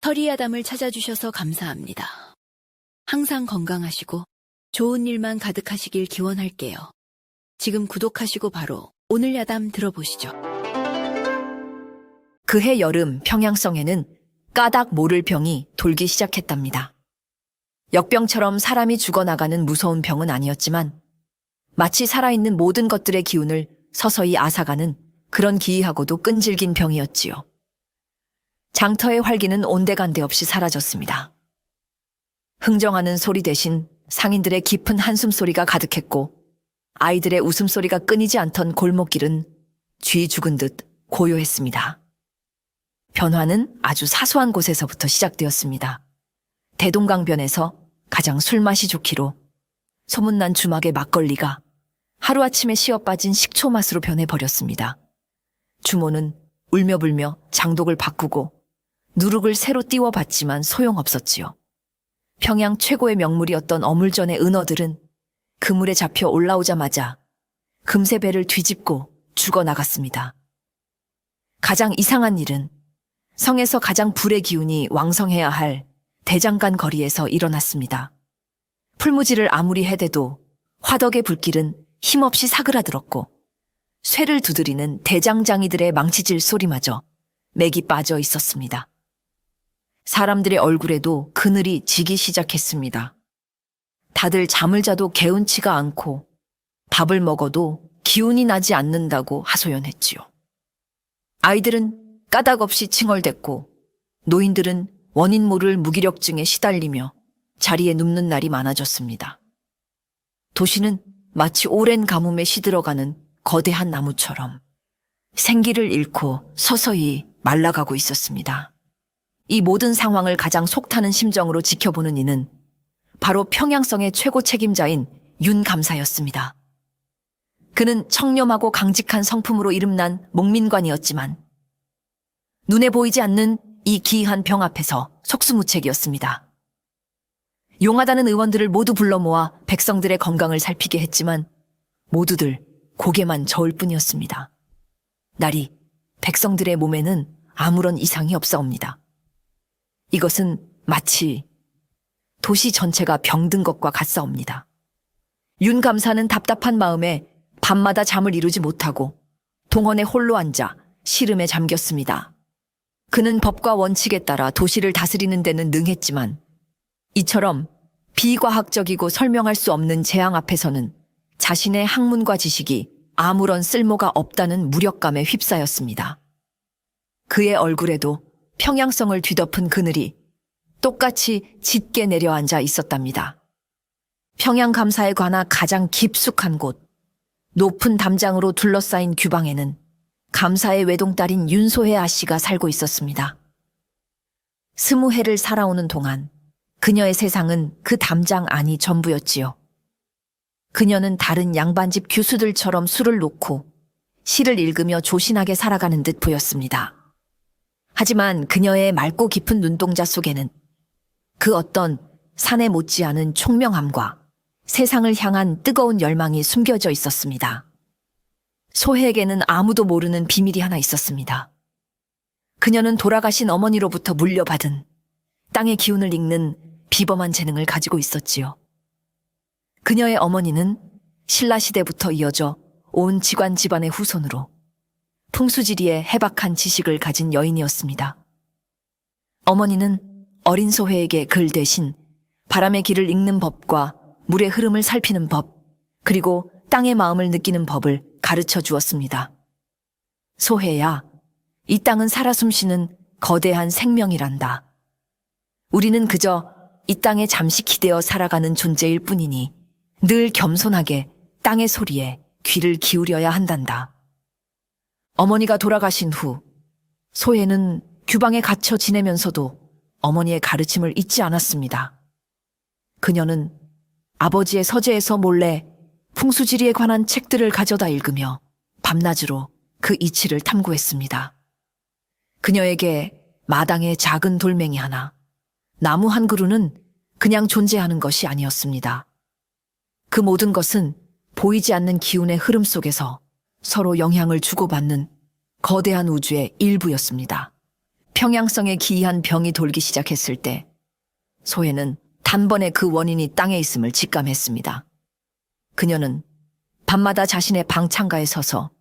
서리아담을 찾아주셔서 감사합니다. 항상 건강하시고 좋은 일만 가득하시길 기원할게요. 지금 구독하시고 바로 오늘 야담 들어보시죠. 그해 여름 평양성에는 까닭 모를 병이 돌기 시작했답니다. 역병처럼 사람이 죽어나가는 무서운 병은 아니었지만 마치 살아있는 모든 것들의 기운을 서서히 앗아가는 그런 기이하고도 끈질긴 병이었지요. 장터의 활기는 온데간데 없이 사라졌습니다. 흥정하는 소리 대신 상인들의 깊은 한숨소리가 가득했고 아이들의 웃음소리가 끊이지 않던 골목길은 쥐 죽은 듯 고요했습니다. 변화는 아주 사소한 곳에서부터 시작되었습니다. 대동강변에서 가장 술맛이 좋기로 소문난 주막의 막걸리가 하루아침에 씌어빠진 식초 맛으로 변해버렸습니다. 주모는 울며불며 장독을 바꾸고 누룩을 새로 띄워봤지만 소용없었지요. 평양 최고의 명물이었던 어물전의 은어들은 그물에 잡혀 올라오자마자 금세 배를 뒤집고 죽어나갔습니다. 가장 이상한 일은 성에서 가장 불의 기운이 왕성해야 할 대장간 거리에서 일어났습니다. 풀무지를 아무리 해대도 화덕의 불길은 힘없이 사그라들었고 쇠를 두드리는 대장장이들의 망치질 소리마저 맥이 빠져 있었습니다. 사람들의 얼굴에도 그늘이 지기 시작했습니다. 다들 잠을 자도 개운치가 않고 밥을 먹어도 기운이 나지 않는다고 하소연했지요. 아이들은 까닭없이 칭얼댔고 노인들은 원인 모를 무기력증에 시달리며 자리에 눕는 날이 많아졌습니다. 도시는 마치 오랜 가뭄에 시들어가는 거대한 나무처럼 생기를 잃고 서서히 말라가고 있었습니다. 이 모든 상황을 가장 속타는 심정으로 지켜보는 이는 바로 평양성의 최고 책임자인 윤 감사였습니다. 그는 청렴하고 강직한 성품으로 이름난 목민관이었지만 눈에 보이지 않는 이 기이한 병 앞에서 속수무책이었습니다. 용하다는 의원들을 모두 불러 모아 백성들의 건강을 살피게 했지만 모두들 고개만 저을 뿐이었습니다. 날이 백성들의 몸에는 아무런 이상이 없사옵니다. 이것은 마치 도시 전체가 병든 것과 같사옵니다. 윤 감사는 답답한 마음에 밤마다 잠을 이루지 못하고 동원에 홀로 앉아 시름에 잠겼습니다. 그는 법과 원칙에 따라 도시를 다스리는 데는 능했지만 이처럼 비과학적이고 설명할 수 없는 재앙 앞에서는 자신의 학문과 지식이 아무런 쓸모가 없다는 무력감에 휩싸였습니다. 그의 얼굴에도 평양성을 뒤덮은 그늘이 똑같이 짙게 내려앉아 있었답니다. 평양 감사에 관하 가장 깊숙한 곳, 높은 담장으로 둘러싸인 규방에는 감사의 외동딸인 윤소혜 아씨가 살고 있었습니다. 20해를 살아오는 동안 그녀의 세상은 그 담장 안이 전부였지요. 그녀는 다른 양반집 교수들처럼 술을 놓고 시를 읽으며 조신하게 살아가는 듯 보였습니다. 하지만 그녀의 맑고 깊은 눈동자 속에는 그 어떤 산에 못지않은 총명함과 세상을 향한 뜨거운 열망이 숨겨져 있었습니다. 소혜에게는 아무도 모르는 비밀이 하나 있었습니다. 그녀는 돌아가신 어머니로부터 물려받은 땅의 기운을 읽는 비범한 재능을 가지고 있었지요. 그녀의 어머니는 신라시대부터 이어져 온 지관 집안의 후손으로 풍수지리에 해박한 지식을 가진 여인이었습니다. 어머니는 어린 소혜에게 글 대신 바람의 길을 읽는 법과 물의 흐름을 살피는 법, 그리고 땅의 마음을 느끼는 법을 가르쳐 주었습니다. 소혜야, 이 땅은 살아 숨쉬는 거대한 생명이란다. 우리는 그저 이 땅에 잠시 기대어 살아가는 존재일 뿐이니 늘 겸손하게 땅의 소리에 귀를 기울여야 한단다. 어머니가 돌아가신 후 소혜는 규방에 갇혀 지내면서도 어머니의 가르침을 잊지 않았습니다. 그녀는 아버지의 서재에서 몰래 풍수지리에 관한 책들을 가져다 읽으며 밤낮으로 그 이치를 탐구했습니다. 그녀에게 마당에 작은 돌멩이 하나, 나무 한 그루는 그냥 존재하는 것이 아니었습니다. 그 모든 것은 보이지 않는 기운의 흐름 속에서 서로 영향을 주고받는 거대한 우주의 일부였습니다. 평양성에 기이한 병이 돌기 시작했을 때 소혜는 단번에 그 원인이 땅에 있음을 직감했습니다. 그녀는 밤마다 자신의 방창가에 서서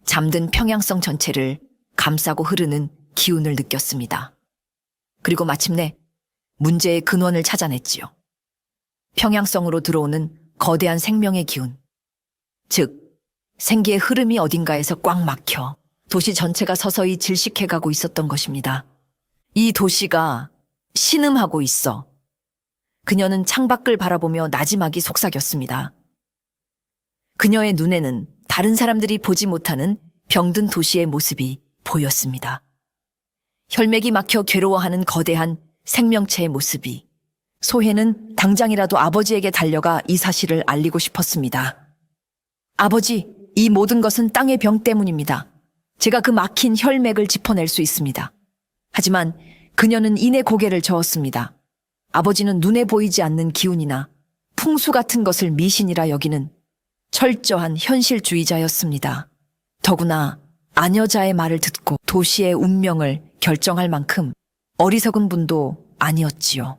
잠든 평양성 전체를 감싸고 흐르는 기운을 느꼈습니다. 그리고 마침내 문제의 근원을 찾아냈지요. 평양성으로 들어오는 거대한 생명의 기운, 즉 생기의 흐름이 어딘가에서 꽉 막혀 도시 전체가 서서히 질식해가고 있었던 것입니다. 이 도시가 신음하고 있어. 그녀는 창밖을 바라보며 나지막이 속삭였습니다. 그녀의 눈에는 다른 사람들이 보지 못하는 병든 도시의 모습이 보였습니다. 혈맥이 막혀 괴로워하는 거대한 생명체의 모습이. 소혜는 당장이라도 아버지에게 달려가 이 사실을 알리고 싶었습니다. 아버지, 이 모든 것은 땅의 병 때문입니다. 제가 그 막힌 혈맥을 짚어낼 수 있습니다. 하지만 그녀는 이내 고개를 저었습니다. 아버지는 눈에 보이지 않는 기운이나 풍수 같은 것을 미신이라 여기는 철저한 현실주의자였습니다. 더구나 아녀자의 말을 듣고 도시의 운명을 결정할 만큼 어리석은 분도 아니었지요.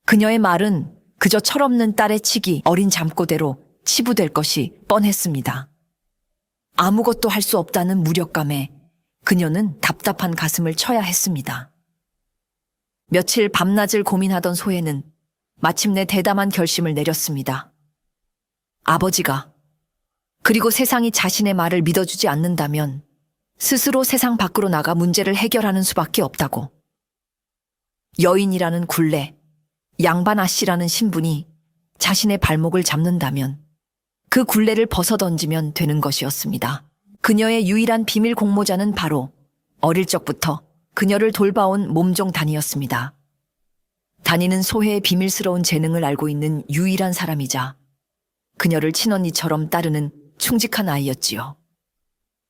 그녀의 말은 그저 철없는 딸의 치기 어린 잠꼬대로 치부될 것이 뻔했습니다. 아무것도 할 수 없다는 무력감에 그녀는 답답한 가슴을 쳐야 했습니다. 며칠 밤낮을 고민하던 소혜는 마침내 대담한 결심을 내렸습니다. 아버지가, 그리고 세상이 자신의 말을 믿어주지 않는다면 스스로 세상 밖으로 나가 문제를 해결하는 수밖에 없다고. 여인이라는 굴레, 양반 아씨라는 신분이 자신의 발목을 잡는다면 그 굴레를 벗어던지면 되는 것이었습니다. 그녀의 유일한 비밀 공모자는 바로 어릴 적부터 그녀를 돌봐온 몸종 단이었습니다. 단이는 소혜의 비밀스러운 재능을 알고 있는 유일한 사람이자 그녀를 친언니처럼 따르는 충직한 아이였지요.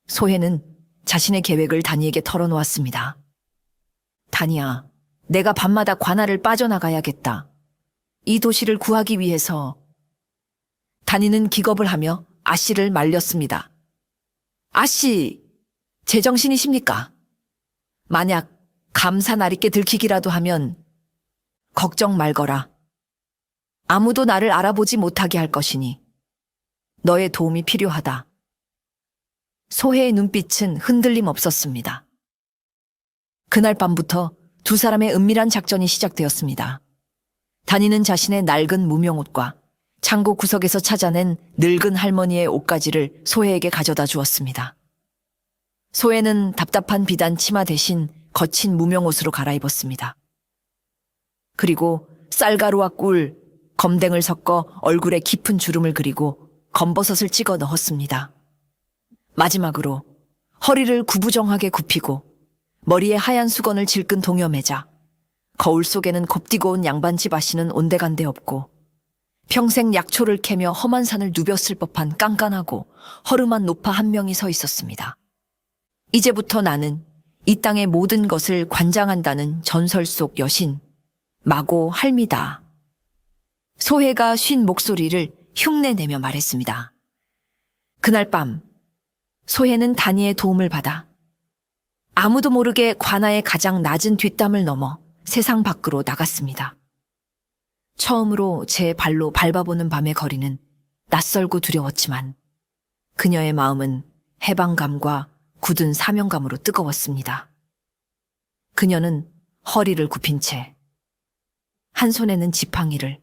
소혜는 자신의 계획을 단이에게 털어놓았습니다. 단이야, 내가 밤마다 관할을 빠져나가야겠다. 이 도시를 구하기 위해서. 단이는 기겁을 하며 아씨를 말렸습니다. 아씨, 제정신이십니까? 만약 감사 나리께 들키기라도 하면 걱정 말거라. 아무도 나를 알아보지 못하게 할 것이니 너의 도움이 필요하다. 소혜의 눈빛은 흔들림 없었습니다. 그날 밤부터 두 사람의 은밀한 작전이 시작되었습니다. 단이는 자신의 낡은 무명옷과 창고 구석에서 찾아낸 늙은 할머니의 옷가지를 소혜에게 가져다 주었습니다. 소혜는 답답한 비단 치마 대신 거친 무명옷으로 갈아입었습니다. 그리고 쌀가루와 꿀, 검댕을 섞어 얼굴에 깊은 주름을 그리고 검버섯을 찍어 넣었습니다. 마지막으로 허리를 구부정하게 굽히고 머리에 하얀 수건을 질끈 동여매자 거울 속에는 곱디고 온 양반집 아씨는 온데간데 없고 평생 약초를 캐며 험한 산을 누볐을 법한 깐깐하고 허름한 노파 한 명이 서 있었습니다. 이제부터 나는 이 땅의 모든 것을 관장한다는 전설 속 여신, 마고 할미다. 소혜가 쉰 목소리를 흉내내며 말했습니다. 그날 밤 소혜는 단이의 도움을 받아 아무도 모르게 관아의 가장 낮은 뒷담을 넘어 세상 밖으로 나갔습니다. 처음으로 제 발로 밟아보는 밤의 거리는 낯설고 두려웠지만 그녀의 마음은 해방감과 굳은 사명감으로 뜨거웠습니다. 그녀는 허리를 굽힌 채 한 손에는 지팡이를,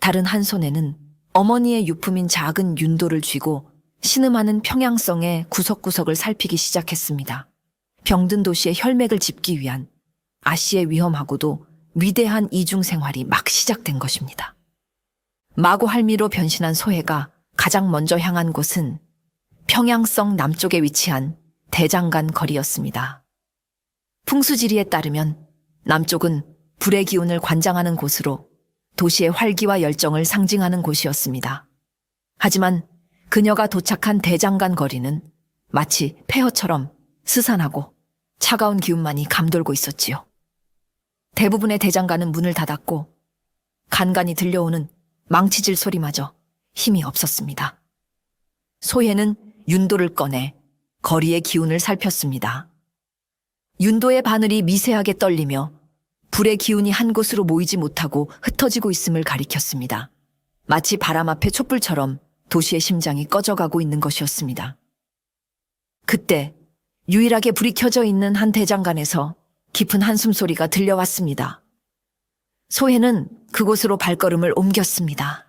다른 한 손에는 어머니의 유품인 작은 윤도를 쥐고 신음하는 평양성의 구석구석을 살피기 시작했습니다. 병든 도시의 혈맥을 짚기 위한 아씨의 위험하고도 위대한 이중 생활이 막 시작된 것입니다. 마고 할미로 변신한 소혜가 가장 먼저 향한 곳은 평양성 남쪽에 위치한 대장간 거리였습니다. 풍수지리에 따르면 남쪽은 불의 기운을 관장하는 곳으로 도시의 활기와 열정을 상징하는 곳이었습니다. 하지만 그녀가 도착한 대장간 거리는 마치 폐허처럼 스산하고 차가운 기운만이 감돌고 있었지요. 대부분의 대장간은 문을 닫았고 간간히 들려오는 망치질 소리마저 힘이 없었습니다. 소혜는 윤도를 꺼내 거리의 기운을 살폈습니다. 윤도의 바늘이 미세하게 떨리며 불의 기운이 한 곳으로 모이지 못하고 흩어지고 있음을 가리켰습니다. 마치 바람 앞의 촛불처럼 도시의 심장이 꺼져가고 있는 것이었습니다. 그때 유일하게 불이 켜져 있는 한 대장간에서 깊은 한숨 소리가 들려왔습니다. 소혜는 그곳으로 발걸음을 옮겼습니다.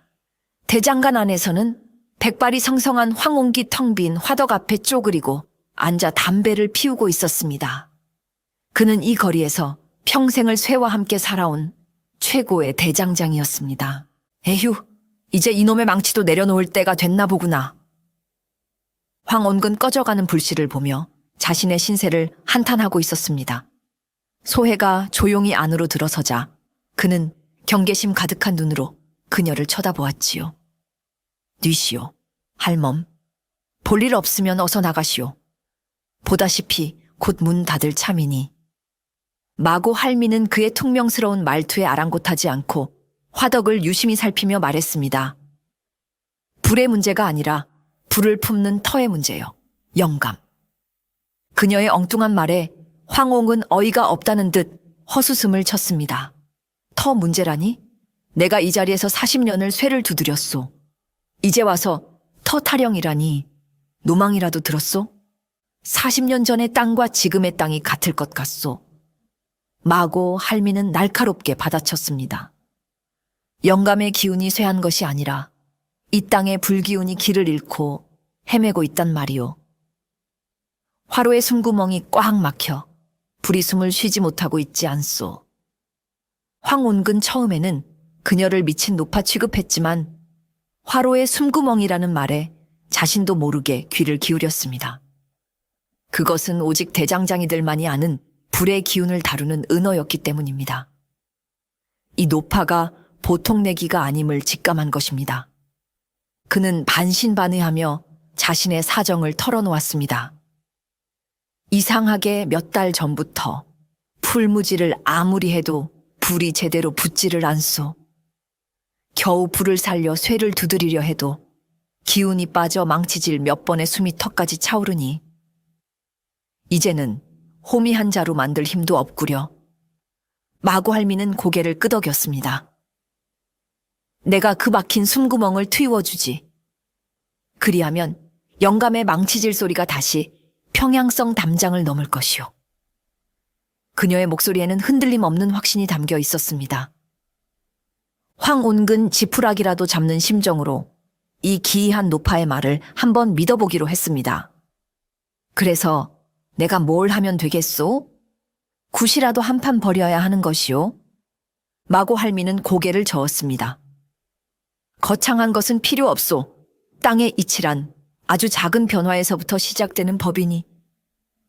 대장간 안에서는 백발이 성성한 황홍기 텅 빈 화덕 앞에 쪼그리고 앉아 담배를 피우고 있었습니다. 그는 이 거리에서 평생을 쇠와 함께 살아온 최고의 대장장이었습니다. 에휴, 이제 이놈의 망치도 내려놓을 때가 됐나 보구나. 황온근 꺼져가는 불씨를 보며 자신의 신세를 한탄하고 있었습니다. 소혜가 조용히 안으로 들어서자 그는 경계심 가득한 눈으로 그녀를 쳐다보았지요. 뉘시오, 할멈. 볼일 없으면 어서 나가시오. 보다시피 곧 문 닫을 참이니. 마고 할미는 그의 퉁명스러운 말투에 아랑곳하지 않고 화덕을 유심히 살피며 말했습니다. 불의 문제가 아니라 불을 품는 터의 문제요. 영감. 그녀의 엉뚱한 말에 황홍은 어이가 없다는 듯 헛웃음을 쳤습니다. 터 문제라니? 내가 이 자리에서 40년을 쇠를 두드렸소. 이제 와서 터 타령이라니 노망이라도 들었소? 40년 전의 땅과 지금의 땅이 같을 것 같소. 마고 할미는 날카롭게 받아쳤습니다. 영감의 기운이 쇠한 것이 아니라 이 땅의 불기운이 길을 잃고 헤매고 있단 말이오. 화로의 숨구멍이 꽉 막혀 불이 숨을 쉬지 못하고 있지 않소. 황온근 처음에는 그녀를 미친 노파 취급했지만 화로의 숨구멍이라는 말에 자신도 모르게 귀를 기울였습니다. 그것은 오직 대장장이들만이 아는 불의 기운을 다루는 은어였기 때문입니다. 이 노파가 보통 내기가 아님을 직감한 것입니다. 그는 반신반의하며 자신의 사정을 털어놓았습니다. 이상하게 몇 달 전부터 풀무지를 아무리 해도 불이 제대로 붙지를 않소. 겨우 불을 살려 쇠를 두드리려 해도 기운이 빠져 망치질 몇 번의 숨이 턱까지 차오르니 이제는 호미 한 자루 만들 힘도 없구려. 마고 할미는 고개를 끄덕였습니다. 내가 그 막힌 숨구멍을 트이워주지. 그리하면 영감의 망치질 소리가 다시 평양성 담장을 넘을 것이오. 그녀의 목소리에는 흔들림 없는 확신이 담겨 있었습니다. 황온근 지푸라기라도 잡는 심정으로 이 기이한 노파의 말을 한번 믿어보기로 했습니다. 그래서 내가 뭘 하면 되겠소? 굿이라도 한 판 버려야 하는 것이오. 마고 할미는 고개를 저었습니다. 거창한 것은 필요 없소. 땅의 이치란 아주 작은 변화에서부터 시작되는 법이니.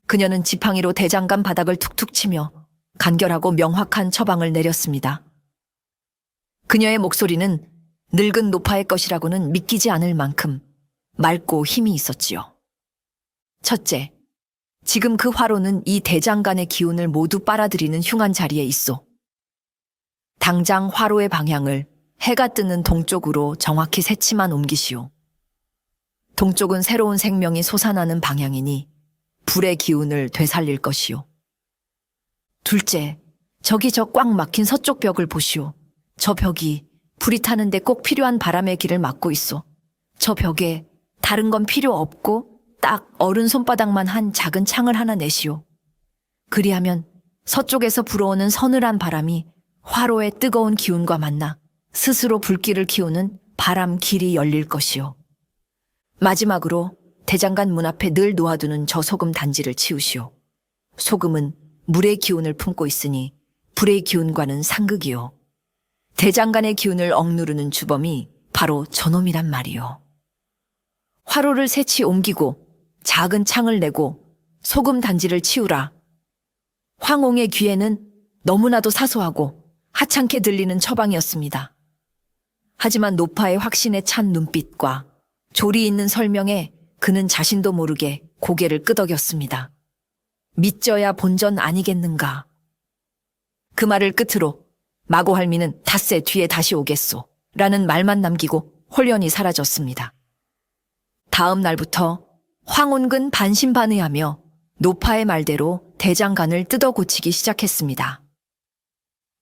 그녀는 지팡이로 대장간 바닥을 툭툭 치며 간결하고 명확한 처방을 내렸습니다. 그녀의 목소리는 늙은 노파의 것이라고는 믿기지 않을 만큼 맑고 힘이 있었지요. 첫째, 지금 그 화로는 이 대장간의 기운을 모두 빨아들이는 흉한 자리에 있어. 당장 화로의 방향을 해가 뜨는 동쪽으로 정확히 새치만 옮기시오. 동쪽은 새로운 생명이 솟아나는 방향이니 불의 기운을 되살릴 것이오. 둘째, 저기 저 꽉 막힌 서쪽 벽을 보시오. 저 벽이 불이 타는데 꼭 필요한 바람의 길을 막고 있어. 저 벽에 다른 건 필요 없고 딱 어른 손바닥만 한 작은 창을 하나 내시오. 그리하면 서쪽에서 불어오는 서늘한 바람이 화로의 뜨거운 기운과 만나 스스로 불길을 키우는 바람 길이 열릴 것이오. 마지막으로 대장간 문 앞에 늘 놓아두는 저 소금 단지를 치우시오. 소금은 물의 기운을 품고 있으니 불의 기운과는 상극이오. 대장간의 기운을 억누르는 주범이 바로 저놈이란 말이오. 화로를 새치 옮기고 작은 창을 내고 소금 단지를 치우라. 황홍의 귀에는 너무나도 사소하고 하찮게 들리는 처방이었습니다. 하지만 노파의 확신에 찬 눈빛과 조리 있는 설명에 그는 자신도 모르게 고개를 끄덕였습니다. 믿져야 본전 아니겠는가. 그 말을 끝으로 마고 할미는 닷새 뒤에 다시 오겠소 라는 말만 남기고 홀연히 사라졌습니다. 다음 날부터 황온근 반신반의하며 노파의 말대로 대장간을 뜯어 고치기 시작했습니다.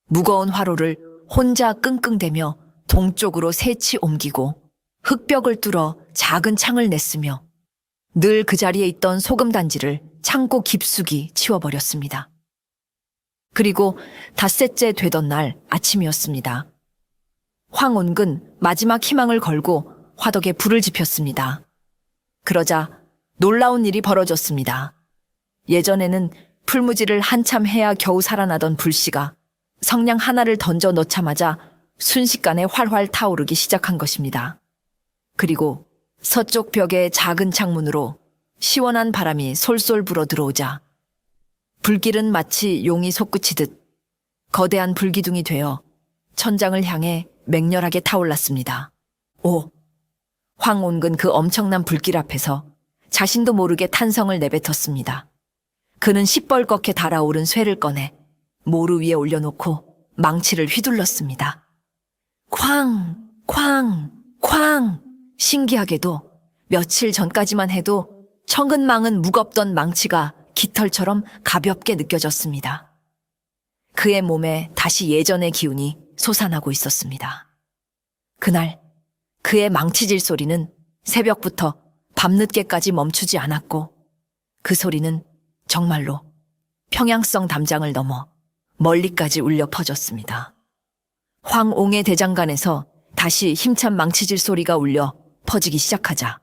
무거운 화로를 혼자 끙끙대며 동쪽으로 새치 옮기고 흙벽을 뚫어 작은 창을 냈으며 늘 그 자리에 있던 소금 단지를 창고 깊숙이 치워버렸습니다. 그리고 닷새째 되던 날 아침이었습니다. 황온근 마지막 희망을 걸고 화덕에 불을 지폈습니다. 그러자 놀라운 일이 벌어졌습니다. 예전에는 풀무지를 한참 해야 겨우 살아나던 불씨가 성냥 하나를 던져 넣자마자 순식간에 활활 타오르기 시작한 것입니다. 그리고 서쪽 벽의 작은 창문으로 시원한 바람이 솔솔 불어 들어오자 불길은 마치 용이 솟구치듯 거대한 불기둥이 되어 천장을 향해 맹렬하게 타올랐습니다. 오! 황온근 그 엄청난 불길 앞에서 자신도 모르게 탄성을 내뱉었습니다. 그는 시뻘겋게 달아오른 쇠를 꺼내 모루 위에 올려놓고 망치를 휘둘렀습니다. 쾅! 쾅! 쾅! 신기하게도 며칠 전까지만 해도 천근망은 무겁던 망치가 깃털처럼 가볍게 느껴졌습니다. 그의 몸에 다시 예전의 기운이 솟아나고 있었습니다. 그날 그의 망치질 소리는 새벽부터 밤늦게까지 멈추지 않았고 그 소리는 정말로 평양성 담장을 넘어 멀리까지 울려 퍼졌습니다. 황옹의 대장간에서 다시 힘찬 망치질 소리가 울려 퍼지기 시작하자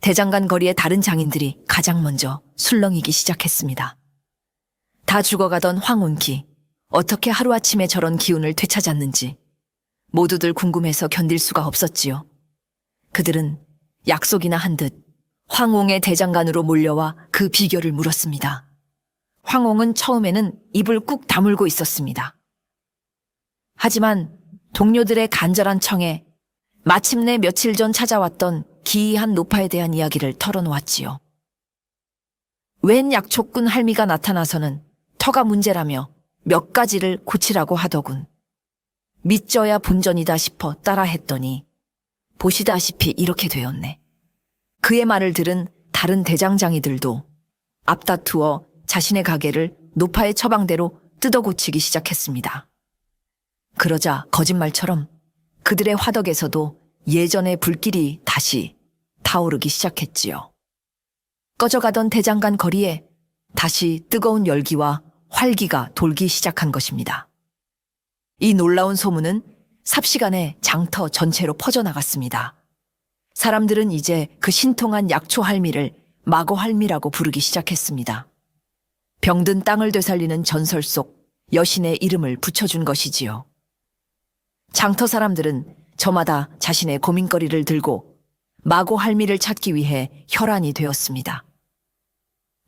대장간 거리의 다른 장인들이 가장 먼저 술렁이기 시작했습니다. 다 죽어가던 황온기, 어떻게 하루아침에 저런 기운을 되찾았는지 모두들 궁금해서 견딜 수가 없었지요. 그들은 약속이나 한 듯 황옹의 대장간으로 몰려와 그 비결을 물었습니다. 황옹은 처음에는 입을 꾹 다물고 있었습니다. 하지만 동료들의 간절한 청에 마침내 며칠 전 찾아왔던 기이한 노파에 대한 이야기를 털어놓았지요. 웬 약초꾼 할미가 나타나서는 터가 문제라며 몇 가지를 고치라고 하더군. 믿져야 본전이다 싶어 따라했더니 보시다시피 이렇게 되었네. 그의 말을 들은 다른 대장장이들도 앞다투어 자신의 가게를 노파의 처방대로 뜯어 고치기 시작했습니다. 그러자 거짓말처럼 그들의 화덕에서도 예전의 불길이 다시 타오르기 시작했지요. 꺼져가던 대장간 거리에 다시 뜨거운 열기와 활기가 돌기 시작한 것입니다. 이 놀라운 소문은 삽시간에 장터 전체로 퍼져나갔습니다. 사람들은 이제 그 신통한 약초 할미를 마고 할미라고 부르기 시작했습니다. 병든 땅을 되살리는 전설 속 여신의 이름을 붙여준 것이지요. 장터 사람들은 저마다 자신의 고민거리를 들고 마고 할미를 찾기 위해 혈안이 되었습니다.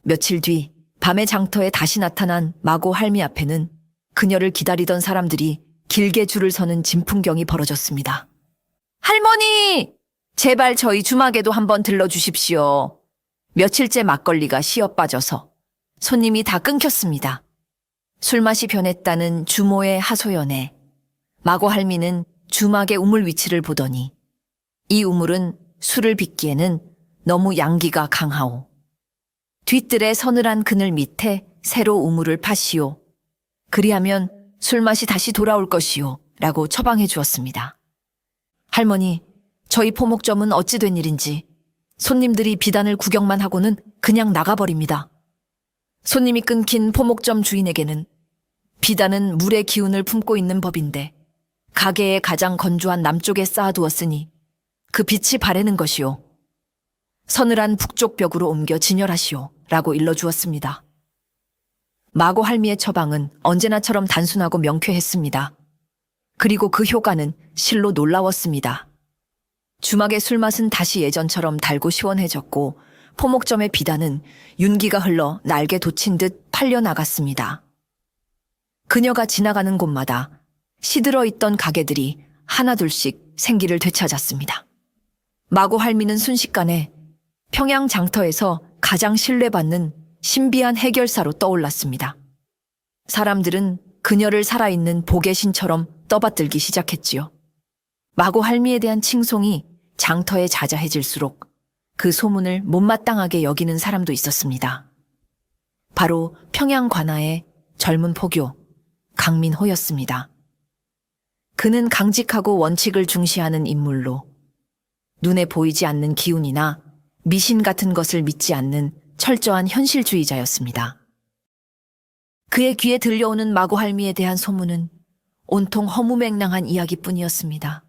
며칠 뒤 밤의 장터에 다시 나타난 마고 할미 앞에는 그녀를 기다리던 사람들이 길게 줄을 서는 진풍경이 벌어졌습니다. 할머니! 제발 저희 주막에도 한번 들러주십시오. 며칠째 막걸리가 시어 빠져서 손님이 다 끊겼습니다. 술맛이 변했다는 주모의 하소연에 마고 할미는 주막의 우물 위치를 보더니 이 우물은 술을 빚기에는 너무 양기가 강하오. 뒤뜰에 서늘한 그늘 밑에 새로 우물을 파시오. 그리하면 술맛이 다시 돌아올 것이오. 라고 처방해 주었습니다. 할머니, 저희 포목점은 어찌 된 일인지 손님들이 비단을 구경만 하고는 그냥 나가버립니다. 손님이 끊긴 포목점 주인에게는 비단은 물의 기운을 품고 있는 법인데 가게의 가장 건조한 남쪽에 쌓아두었으니 그 빛이 바래는 것이오. 서늘한 북쪽 벽으로 옮겨 진열하시오. 라고 일러주었습니다. 마고 할미의 처방은 언제나처럼 단순하고 명쾌했습니다. 그리고 그 효과는 실로 놀라웠습니다. 주막의 술맛은 다시 예전처럼 달고 시원해졌고 포목점의 비단은 윤기가 흘러 날개 돋친 듯 팔려나갔습니다. 그녀가 지나가는 곳마다 시들어 있던 가게들이 하나둘씩 생기를 되찾았습니다. 마고 할미는 순식간에 평양 장터에서 가장 신뢰받는 신비한 해결사로 떠올랐습니다. 사람들은 그녀를 살아있는 복의 신처럼 떠받들기 시작했지요. 마고 할미에 대한 칭송이 장터에 자자해질수록 그 소문을 못마땅하게 여기는 사람도 있었습니다. 바로 평양 관아의 젊은 포교 강민호였습니다. 그는 강직하고 원칙을 중시하는 인물로 눈에 보이지 않는 기운이나 미신 같은 것을 믿지 않는 철저한 현실주의자였습니다. 그의 귀에 들려오는 마고할미에 대한 소문은 온통 허무맹랑한 이야기뿐이었습니다.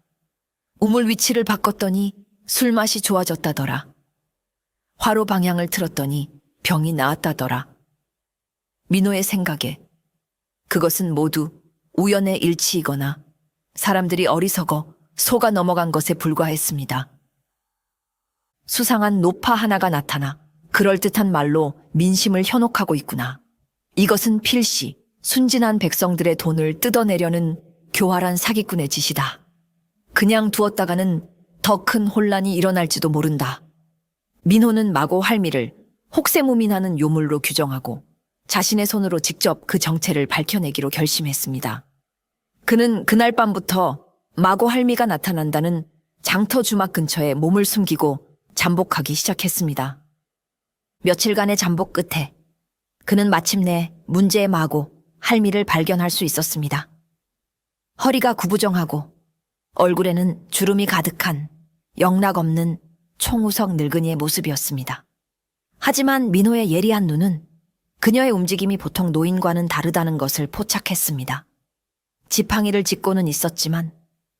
우물 위치를 바꿨더니 술맛이 좋아졌다더라. 화로 방향을 틀었더니 병이 나았다더라. 민호의 생각에 그것은 모두 우연의 일치이거나 사람들이 어리석어 속아 넘어간 것에 불과했습니다. 수상한 노파 하나가 나타나 그럴듯한 말로 민심을 현혹하고 있구나. 이것은 필시 순진한 백성들의 돈을 뜯어내려는 교활한 사기꾼의 짓이다. 그냥 두었다가는 더 큰 혼란이 일어날지도 모른다. 민호는 마고 할미를 혹세무민하는 요물로 규정하고 자신의 손으로 직접 그 정체를 밝혀내기로 결심했습니다. 그는 그날 밤부터 마고 할미가 나타난다는 장터 주막 근처에 몸을 숨기고 잠복하기 시작했습니다. 며칠간의 잠복 끝에 그는 마침내 문제의 마고 할미를 발견할 수 있었습니다. 허리가 구부정하고 얼굴에는 주름이 가득한 영락 없는 총우석 늙은이의 모습이었습니다. 하지만 민호의 예리한 눈은 그녀의 움직임이 보통 노인과는 다르다는 것을 포착했습니다. 지팡이를 짚고는 있었지만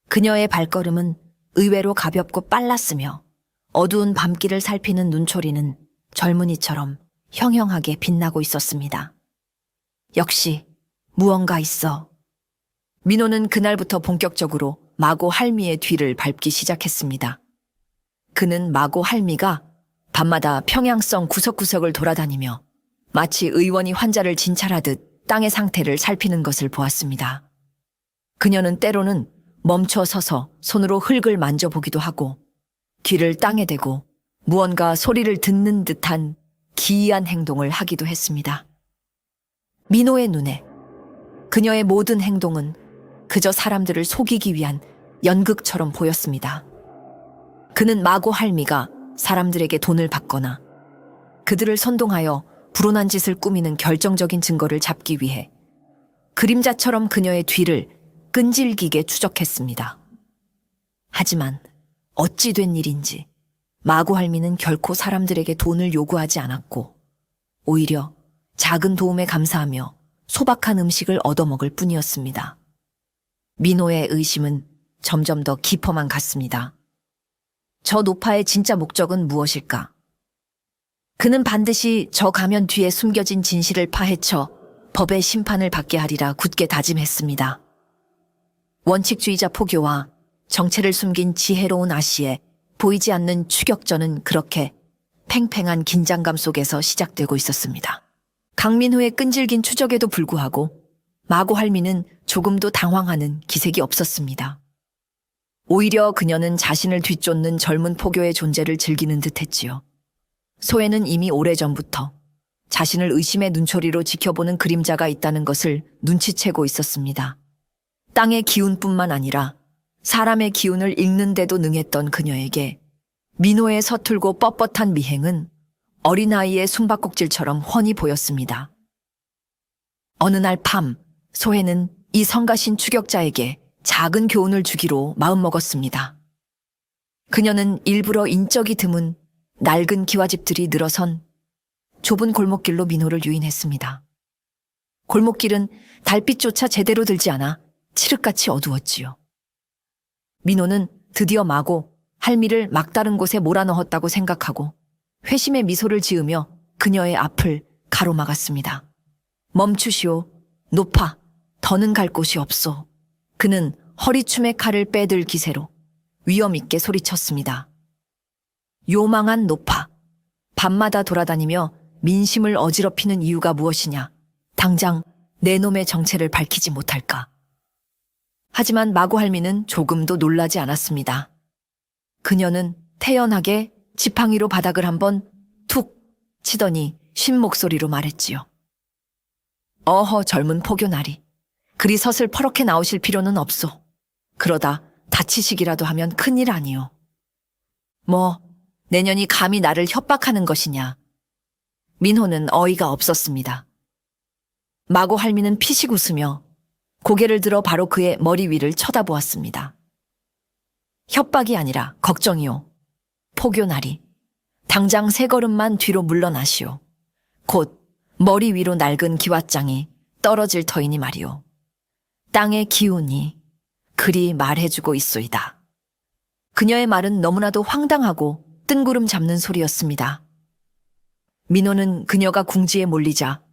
그녀의 발걸음은 의외로 가볍고 빨랐으며 어두운 밤길을 살피는 눈초리는 젊은이처럼 형형하게 빛나고 있었습니다. 역시 무언가 있어. 민호는 그날부터 본격적으로 마고 할미의 뒤를 밟기 시작했습니다. 그는 마고 할미가 밤마다 평양성 구석구석을 돌아다니며 마치 의원이 환자를 진찰하듯 땅의 상태를 살피는 것을 보았습니다. 그녀는 때로는 멈춰 서서 손으로 흙을 만져보기도 하고 귀를 땅에 대고 무언가 소리를 듣는 듯한 기이한 행동을 하기도 했습니다. 민호의 눈에 그녀의 모든 행동은 그저 사람들을 속이기 위한 연극처럼 보였습니다. 그는 마고 할미가 사람들에게 돈을 받거나 그들을 선동하여 불온한 짓을 꾸미는 결정적인 증거를 잡기 위해 그림자처럼 그녀의 뒤를 끈질기게 추적했습니다. 하지만 어찌 된 일인지 마고 할미는 결코 사람들에게 돈을 요구하지 않았고 오히려 작은 도움에 감사하며 소박한 음식을 얻어먹을 뿐이었습니다. 민호의 의심은 점점 더 깊어만 갔습니다. 저 노파의 진짜 목적은 무엇일까? 그는 반드시 저 가면 뒤에 숨겨진 진실을 파헤쳐 법의 심판을 받게 하리라 굳게 다짐했습니다. 원칙주의자 포교와 정체를 숨긴 지혜로운 아씨의 보이지 않는 추격전은 그렇게 팽팽한 긴장감 속에서 시작되고 있었습니다. 강민호의 끈질긴 추적에도 불구하고 마고 할미는 조금도 당황하는 기색이 없었습니다. 오히려 그녀는 자신을 뒤쫓는 젊은 포교의 존재를 즐기는 듯했지요. 소에는 이미 오래전부터 자신을 의심의 눈초리로 지켜보는 그림자가 있다는 것을 눈치채고 있었습니다. 땅의 기운뿐만 아니라 사람의 기운을 읽는데도 능했던 그녀에게 민호의 서툴고 뻣뻣한 미행은 어린아이의 숨바꼭질처럼 훤히 보였습니다. 어느 날 밤, 소해는 이 성가신 추격자에게 작은 교훈을 주기로 마음먹었습니다. 그녀는 일부러 인적이 드문 낡은 기와집들이 늘어선 좁은 골목길로 민호를 유인했습니다. 골목길은 달빛조차 제대로 들지 않아 칠흑같이 어두웠지요. 민호는 드디어 마고 할미를 막다른 곳에 몰아넣었다고 생각하고 회심의 미소를 지으며 그녀의 앞을 가로막았습니다. 멈추시오. 노파. 더는 갈 곳이 없소. 그는 허리춤에 칼을 빼들 기세로 위험 있게 소리쳤습니다. 요망한 노파. 밤마다 돌아다니며 민심을 어지럽히는 이유가 무엇이냐. 당장 내 놈의 정체를 밝히지 못할까. 하지만 마고 할미는 조금도 놀라지 않았습니다. 그녀는 태연하게 지팡이로 바닥을 한번 툭 치더니 쉰 목소리로 말했지요. 어허 젊은 포교나리. 그리 서슬 퍼렇게 나오실 필요는 없소. 그러다 다치시기라도 하면 큰일 아니오. 뭐 내년이 감히 나를 협박하는 것이냐. 민호는 어이가 없었습니다. 마고 할미는 피식 웃으며 고개를 들어 바로 그의 머리 위를 쳐다보았습니다. 협박이 아니라 걱정이요. 포교나리, 당장 세 걸음만 뒤로 물러나시오. 곧 머리 위로 낡은 기왓장이 떨어질 터이니 말이오. 땅의 기운이 그리 말해주고 있소이다. 그녀의 말은 너무나도 황당하고 뜬구름 잡는 소리였습니다. 민호는 그녀가 궁지에 몰리자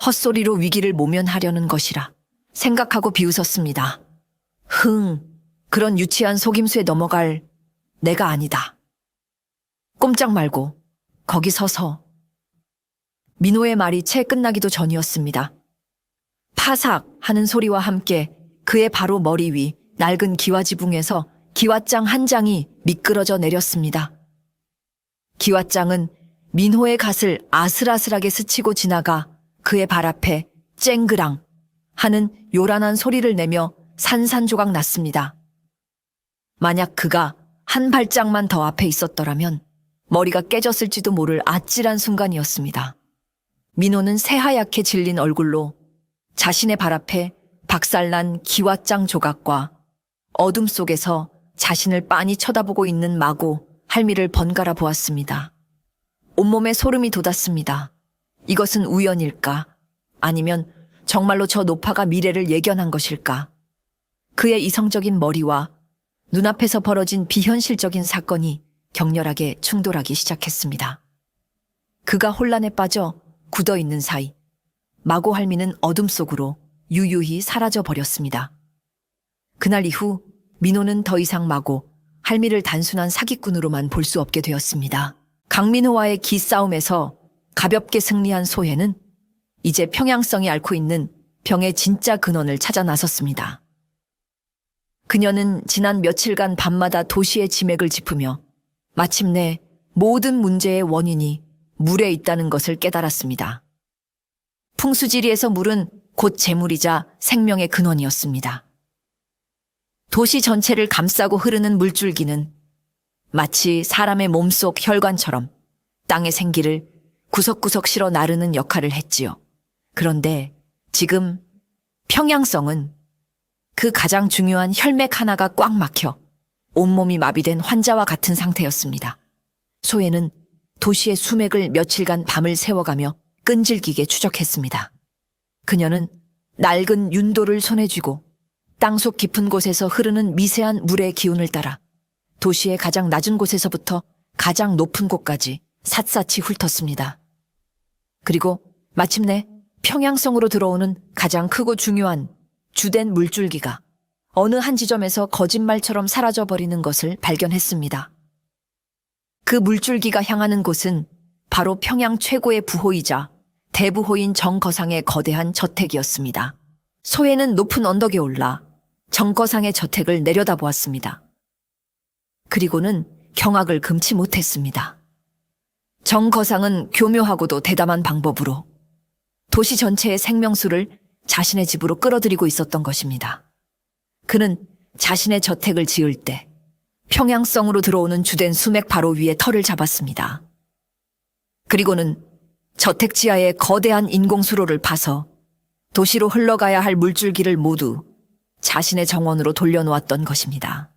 헛소리로 위기를 모면하려는 것이라 생각하고 비웃었습니다. 그런 유치한 속임수에 넘어갈 내가 아니다. 꼼짝 말고 거기 서서. 민호의 말이 채 끝나기도 전이었습니다. 파삭 하는 소리와 함께 그의 바로 머리 위 낡은 기와지붕에서 기왓장 한 장이 미끄러져 내렸습니다. 기왓장은 민호의 갓을 아슬아슬하게 스치고 지나가 그의 발 앞에 쨍그랑 하는 요란한 소리를 내며 산산조각 났습니다. 만약 그가 한 발짝만 더 앞에 있었더라면 머리가 깨졌을지도 모를 아찔한 순간이었습니다. 민호는 새하얗게 질린 얼굴로 자신의 발 앞에 박살난 기왓장 조각과 어둠 속에서 자신을 빤히 쳐다보고 있는 마고 할미를 번갈아 보았습니다. 온몸에 소름이 돋았습니다. 이것은 우연일까? 아니면 정말로 저 노파가 미래를 예견한 것일까? 그의 이성적인 머리와 눈앞에서 벌어진 비현실적인 사건이 격렬하게 충돌하기 시작했습니다. 그가 혼란에 빠져 굳어있는 사이 마고 할미는 어둠 속으로 유유히 사라져 버렸습니다. 그날 이후 민호는 더 이상 마고 할미를 단순한 사기꾼으로만 볼 수 없게 되었습니다. 강민호와의 기싸움에서 가볍게 승리한 소혜는 이제 평양성이 앓고 있는 병의 진짜 근원을 찾아 나섰습니다. 그녀는 지난 며칠간 밤마다 도시의 지맥을 짚으며 마침내 모든 문제의 원인이 물에 있다는 것을 깨달았습니다. 풍수지리에서 물은 곧 재물이자 생명의 근원이었습니다. 도시 전체를 감싸고 흐르는 물줄기는 마치 사람의 몸속 혈관처럼 땅의 생기를 구석구석 실어 나르는 역할을 했지요. 그런데 지금 평양성은 그 가장 중요한 혈맥 하나가 꽉 막혀 온몸이 마비된 환자와 같은 상태였습니다. 소혜는 도시의 수맥을 며칠간 밤을 새워가며 끈질기게 추적했습니다. 그녀는 낡은 윤도를 손에 쥐고 땅속 깊은 곳에서 흐르는 미세한 물의 기운을 따라 도시의 가장 낮은 곳에서부터 가장 높은 곳까지 샅샅이 훑었습니다. 그리고 마침내 평양성으로 들어오는 가장 크고 중요한 주된 물줄기가 어느 한 지점에서 거짓말처럼 사라져버리는 것을 발견했습니다. 그 물줄기가 향하는 곳은 바로 평양 최고의 부호이자 대부호인 정거상의 거대한 저택이었습니다. 소혜는 높은 언덕에 올라 정거상의 저택을 내려다보았습니다. 그리고는 경악을 금치 못했습니다. 정거상은 교묘하고도 대담한 방법으로 도시 전체의 생명수를 자신의 집으로 끌어들이고 있었던 것입니다. 그는 자신의 저택을 지을 때 평양성으로 들어오는 주된 수맥 바로 위에 터를 잡았습니다. 그리고는 저택 지하의 거대한 인공수로를 파서 도시로 흘러가야 할 물줄기를 모두 자신의 정원으로 돌려놓았던 것입니다.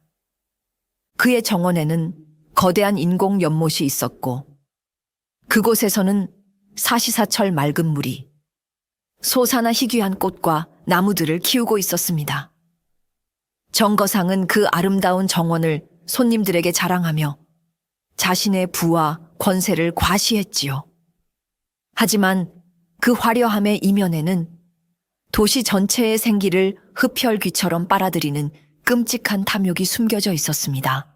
그의 정원에는 거대한 인공 연못이 있었고 그곳에서는 사시사철 맑은 물이 소사나 희귀한 꽃과 나무들을 키우고 있었습니다. 정거상은 그 아름다운 정원을 손님들에게 자랑하며 자신의 부와 권세를 과시했지요. 하지만 그 화려함의 이면에는 도시 전체의 생기를 흡혈귀처럼 빨아들이는 끔찍한 탐욕이 숨겨져 있었습니다.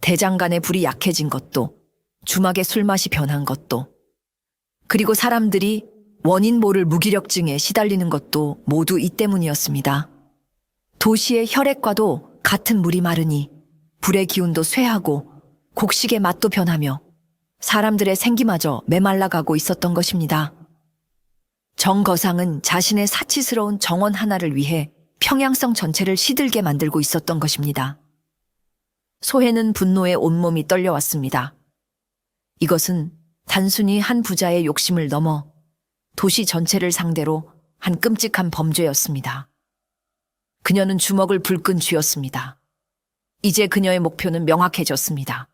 대장간의 불이 약해진 것도, 주막의 술맛이 변한 것도, 그리고 사람들이 원인 모를 무기력증에 시달리는 것도 모두 이 때문이었습니다. 도시의 혈액과도 같은 물이 마르니 불의 기운도 쇠하고 곡식의 맛도 변하며 사람들의 생기마저 메말라가고 있었던 것입니다. 정거상은 자신의 사치스러운 정원 하나를 위해 평양성 전체를 시들게 만들고 있었던 것입니다. 소혜는 분노에 온몸이 떨려왔습니다. 이것은 단순히 한 부자의 욕심을 넘어 도시 전체를 상대로 한 끔찍한 범죄였습니다. 그녀는 주먹을 불끈 쥐었습니다. 이제 그녀의 목표는 명확해졌습니다.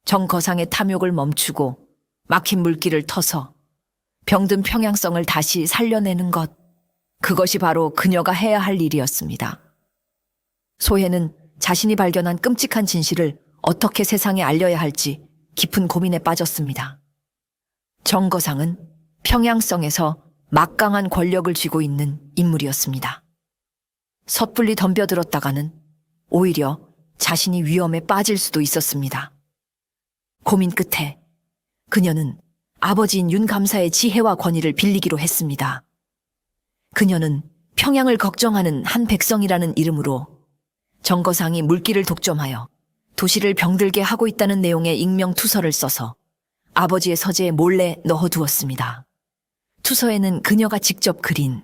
정거상의 탐욕을 멈추고 막힌 물길을 터서 병든 평양성을 다시 살려내는 것. 그것이 바로 그녀가 해야 할 일이었습니다. 소혜는 자신이 발견한 끔찍한 진실을 어떻게 세상에 알려야 할지 깊은 고민에 빠졌습니다. 정거상은 평양성에서 막강한 권력을 쥐고 있는 인물이었습니다. 섣불리 덤벼들었다가는 오히려 자신이 위험에 빠질 수도 있었습니다. 고민 끝에 그녀는 아버지인 윤 감사의 지혜와 권위를 빌리기로 했습니다. 그녀는 평양을 걱정하는 한 백성이라는 이름으로 정거상이 물길을 독점하여 도시를 병들게 하고 있다는 내용의 익명 투서를 써서 아버지의 서재에 몰래 넣어두었습니다. 투서에는 그녀가 직접 그린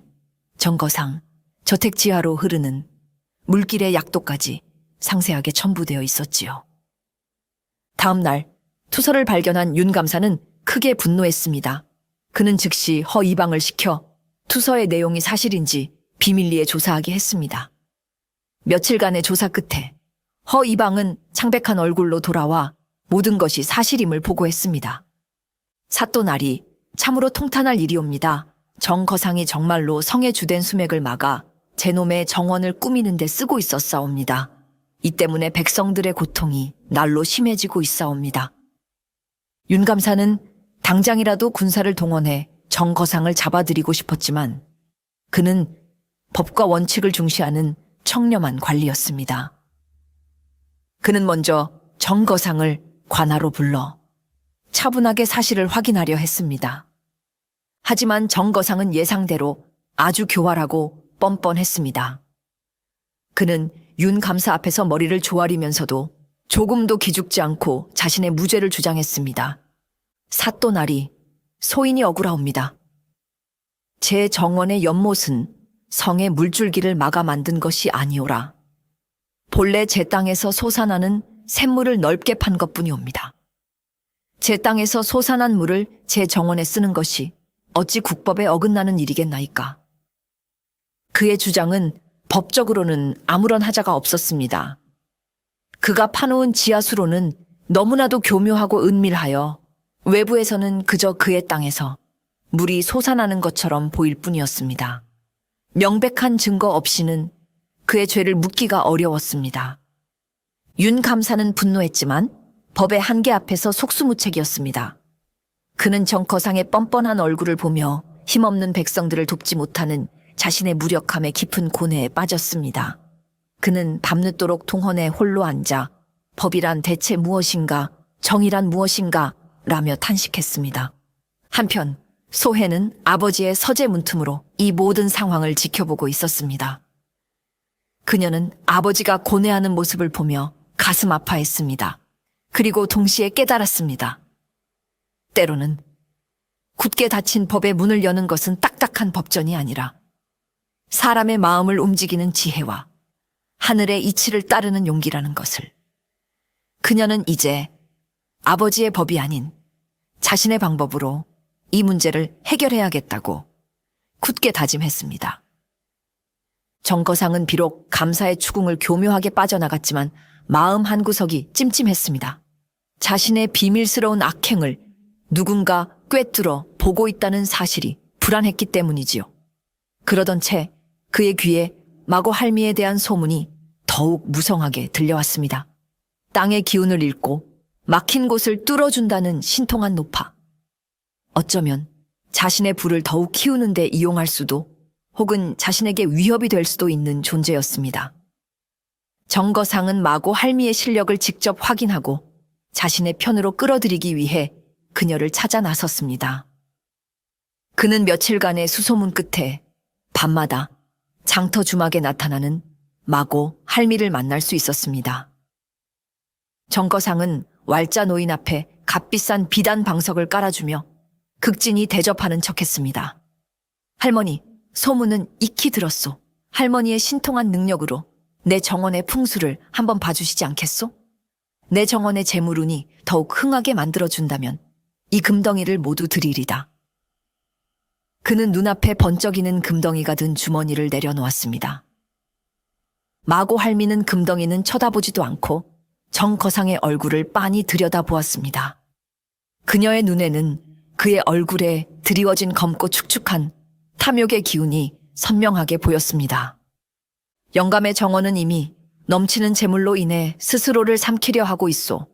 정거상 저택 지하로 흐르는 물길의 약도까지 상세하게 첨부되어 있었지요. 다음 날 투서를 발견한 윤 감사는 크게 분노했습니다. 그는 즉시 허 이방을 시켜 투서의 내용이 사실인지 비밀리에 조사하게 했습니다. 며칠간의 조사 끝에 허 이방은 창백한 얼굴로 돌아와 모든 것이 사실임을 보고했습니다. 사또날이 참으로 통탄할 일이옵니다. 정거상이 정말로 성의 주된 수맥을 막아 제놈의 정원을 꾸미는 데 쓰고 있었사옵니다. 이 때문에 백성들의 고통이 날로 심해지고 있사옵니다. 윤 감사는 당장이라도 군사를 동원해 정거상을 잡아들이고 싶었지만 그는 법과 원칙을 중시하는 청렴한 관리였습니다. 그는 먼저 정거상을 관하로 불러 차분하게 사실을 확인하려 했습니다. 하지만 정거상은 예상대로 아주 교활하고 뻔뻔했습니다. 그는 윤 감사 앞에서 머리를 조아리면서도 조금도 기죽지 않고 자신의 무죄를 주장했습니다. 사또날이 소인이 억울하옵니다. 제 정원의 연못은 성의 물줄기를 막아 만든 것이 아니오라. 본래 제 땅에서 솟아나는 샘물을 넓게 판 것뿐이옵니다. 제 땅에서 솟아난 물을 제 정원에 쓰는 것이 어찌 국법에 어긋나는 일이겠나이까. 그의 주장은 법적으로는 아무런 하자가 없었습니다. 그가 파놓은 지하수로는 너무나도 교묘하고 은밀하여 외부에서는 그저 그의 땅에서 물이 솟아나는 것처럼 보일 뿐이었습니다. 명백한 증거 없이는 그의 죄를 묻기가 어려웠습니다. 윤 감사는 분노했지만 법의 한계 앞에서 속수무책이었습니다. 그는 정거상의 뻔뻔한 얼굴을 보며 힘없는 백성들을 돕지 못하는 자신의 무력함에 깊은 고뇌에 빠졌습니다. 그는 밤늦도록 동헌에 홀로 앉아 법이란 대체 무엇인가, 정의란 무엇인가 라며 탄식했습니다. 한편 소혜는 아버지의 서재 문틈으로 이 모든 상황을 지켜보고 있었습니다. 그녀는 아버지가 고뇌하는 모습을 보며 가슴 아파했습니다. 그리고 동시에 깨달았습니다. 때로는 굳게 닫힌 법의 문을 여는 것은 딱딱한 법전이 아니라 사람의 마음을 움직이는 지혜와 하늘의 이치를 따르는 용기라는 것을. 그녀는 이제 아버지의 법이 아닌 자신의 방법으로 이 문제를 해결해야겠다고 굳게 다짐했습니다. 정거상은 비록 감사의 추궁을 교묘하게 빠져나갔지만 마음 한구석이 찜찜했습니다. 자신의 비밀스러운 악행을 누군가 꿰뚫어 보고 있다는 사실이 불안했기 때문이지요. 그러던 채 그의 귀에 마고 할미에 대한 소문이 더욱 무성하게 들려왔습니다. 땅의 기운을 읽고 막힌 곳을 뚫어준다는 신통한 노파. 어쩌면 자신의 부를 더욱 키우는 데 이용할 수도 혹은 자신에게 위협이 될 수도 있는 존재였습니다. 정거상은 마고 할미의 실력을 직접 확인하고 자신의 편으로 끌어들이기 위해 그녀를 찾아 나섰습니다. 그는 며칠간의 수소문 끝에 밤마다 장터 주막에 나타나는 마고 할미를 만날 수 있었습니다. 정거상은 왈자 노인 앞에 값비싼 비단 방석을 깔아주며 극진히 대접하는 척했습니다. 할머니, 소문은 익히 들었소. 할머니의 신통한 능력으로 내 정원의 풍수를 한번 봐주시지 않겠소? 내 정원의 재물운이 더욱 흥하게 만들어준다면 이 금덩이를 모두 드리리다. 그는 눈앞에 번쩍이는 금덩이가 든 주머니를 내려놓았습니다. 마고 할미는 금덩이는 쳐다보지도 않고 정거상의 얼굴을 빤히 들여다보았습니다. 그녀의 눈에는 그의 얼굴에 드리워진 검고 축축한 탐욕의 기운이 선명하게 보였습니다. 영감의 정원은 이미 넘치는 재물로 인해 스스로를 삼키려 하고 있소.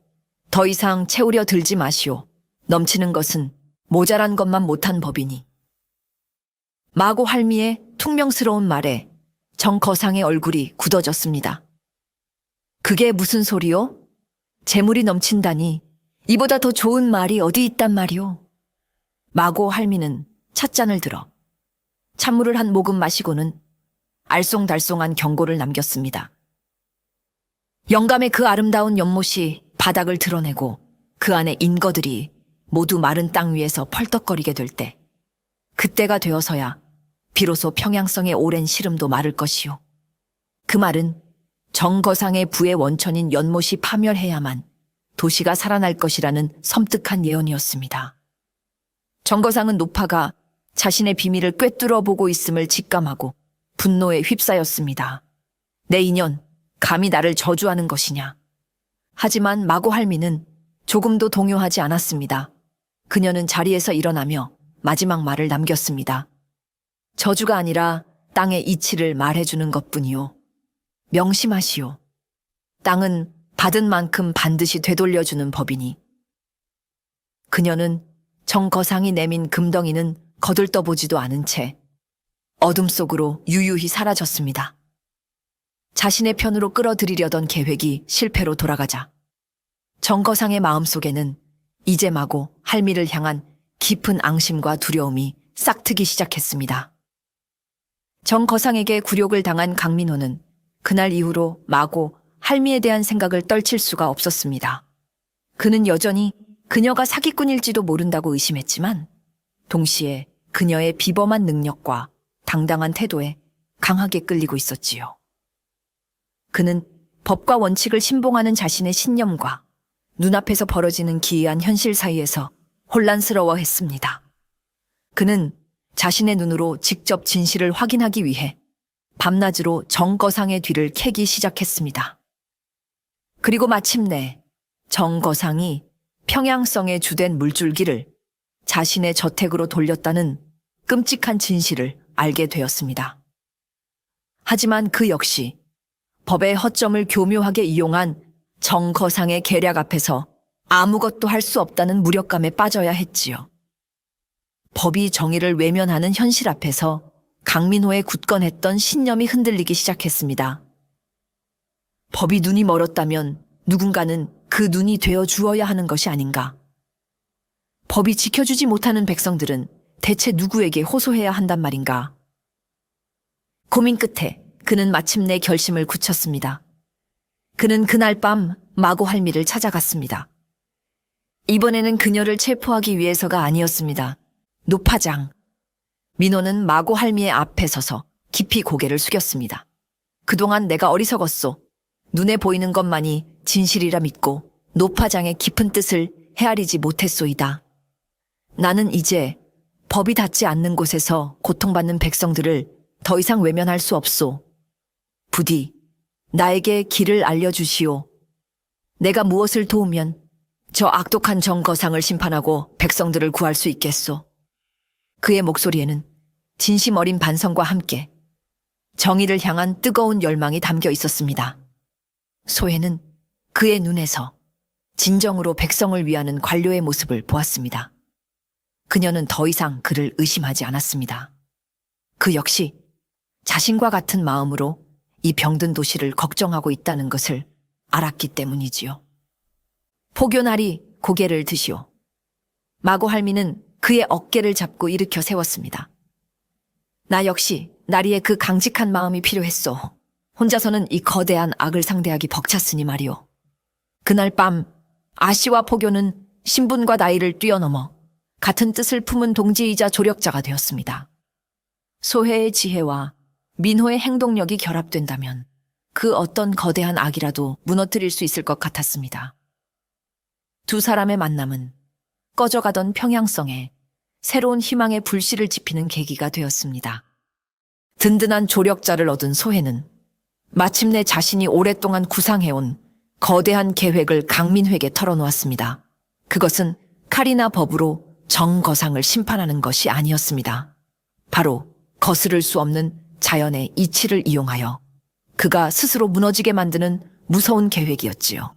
더 이상 채우려 들지 마시오. 넘치는 것은 모자란 것만 못한 법이니. 마고 할미의 퉁명스러운 말에 정거상의 얼굴이 굳어졌습니다. 그게 무슨 소리요? 재물이 넘친다니 이보다 더 좋은 말이 어디 있단 말이오? 마고 할미는 찻잔을 들어 찬물을 한 모금 마시고는 알쏭달쏭한 경고를 남겼습니다. 영감의 그 아름다운 연못이 바닥을 드러내고 그 안에 인거들이 모두 마른 땅 위에서 펄떡거리게 될 때, 그때가 되어서야 비로소 평양성의 오랜 시름도 마를 것이요. 그 말은 정거상의 부의 원천인 연못이 파멸해야만 도시가 살아날 것이라는 섬뜩한 예언이었습니다. 정거상은 노파가 자신의 비밀을 꿰뚫어 보고 있음을 직감하고 분노에 휩싸였습니다. 내 인연, 감히 나를 저주하는 것이냐. 하지만 마고 할미는 조금도 동요하지 않았습니다. 그녀는 자리에서 일어나며 마지막 말을 남겼습니다. 저주가 아니라 땅의 이치를 말해주는 것뿐이요. 명심하시오. 땅은 받은 만큼 반드시 되돌려주는 법이니. 그녀는 정거상이 내민 금덩이는 거들떠보지도 않은 채 어둠 속으로 유유히 사라졌습니다. 자신의 편으로 끌어들이려던 계획이 실패로 돌아가자 정거상의 마음속에는 이제 마고 할미를 향한 깊은 앙심과 두려움이 싹트기 시작했습니다. 정거상에게 굴욕을 당한 강민호는 그날 이후로 마고 할미에 대한 생각을 떨칠 수가 없었습니다. 그는 여전히 그녀가 사기꾼일지도 모른다고 의심했지만 동시에 그녀의 비범한 능력과 당당한 태도에 강하게 끌리고 있었지요. 그는 법과 원칙을 신봉하는 자신의 신념과 눈앞에서 벌어지는 기이한 현실 사이에서 혼란스러워했습니다. 그는 자신의 눈으로 직접 진실을 확인하기 위해 밤낮으로 정거상의 뒤를 캐기 시작했습니다. 그리고 마침내 정거상이 평양성의 주된 물줄기를 자신의 저택으로 돌렸다는 끔찍한 진실을 알게 되었습니다. 하지만 그 역시 법의 허점을 교묘하게 이용한 정거상의 계략 앞에서 아무것도 할 수 없다는 무력감에 빠져야 했지요. 법이 정의를 외면하는 현실 앞에서 강민호의 굳건했던 신념이 흔들리기 시작했습니다. 법이 눈이 멀었다면 누군가는 그 눈이 되어 주어야 하는 것이 아닌가. 법이 지켜주지 못하는 백성들은 대체 누구에게 호소해야 한단 말인가. 고민 끝에 그는 마침내 결심을 굳혔습니다. 그는 그날 밤 마고 할미를 찾아갔습니다. 이번에는 그녀를 체포하기 위해서가 아니었습니다. 노파장. 민호는 마고 할미의 앞에 서서 깊이 고개를 숙였습니다. 그동안 내가 어리석었소. 눈에 보이는 것만이 진실이라 믿고 노파장의 깊은 뜻을 헤아리지 못했소이다. 나는 이제 법이 닿지 않는 곳에서 고통받는 백성들을 더 이상 외면할 수 없소. 부디 나에게 길을 알려주시오. 내가 무엇을 도우면 저 악독한 정거상을 심판하고 백성들을 구할 수 있겠소. 그의 목소리에는 진심 어린 반성과 함께 정의를 향한 뜨거운 열망이 담겨 있었습니다. 소혜는 그의 눈에서 진정으로 백성을 위하는 관료의 모습을 보았습니다. 그녀는 더 이상 그를 의심하지 않았습니다. 그 역시 자신과 같은 마음으로 이 병든 도시를 걱정하고 있다는 것을 알았기 때문이지요. 포교나리 고개를 드시오. 마고 할미는 그의 어깨를 잡고 일으켜 세웠습니다. 나 역시 나리의 그 강직한 마음이 필요했소. 혼자서는 이 거대한 악을 상대하기 벅찼으니 말이오. 그날 밤 아씨와 포교는 신분과 나이를 뛰어넘어 같은 뜻을 품은 동지이자 조력자가 되었습니다. 소혜의 지혜와 민호의 행동력이 결합된다면 그 어떤 거대한 악이라도 무너뜨릴 수 있을 것 같았습니다. 두 사람의 만남은 꺼져가던 평양성에 새로운 희망의 불씨를 지피는 계기가 되었습니다. 든든한 조력자를 얻은 소혜는 마침내 자신이 오랫동안 구상해온 거대한 계획을 강민회에게 털어놓았습니다. 그것은 칼이나 법으로 정거상을 심판하는 것이 아니었습니다. 바로 거스를 수 없는 자연의 이치를 이용하여 그가 스스로 무너지게 만드는 무서운 계획이었지요.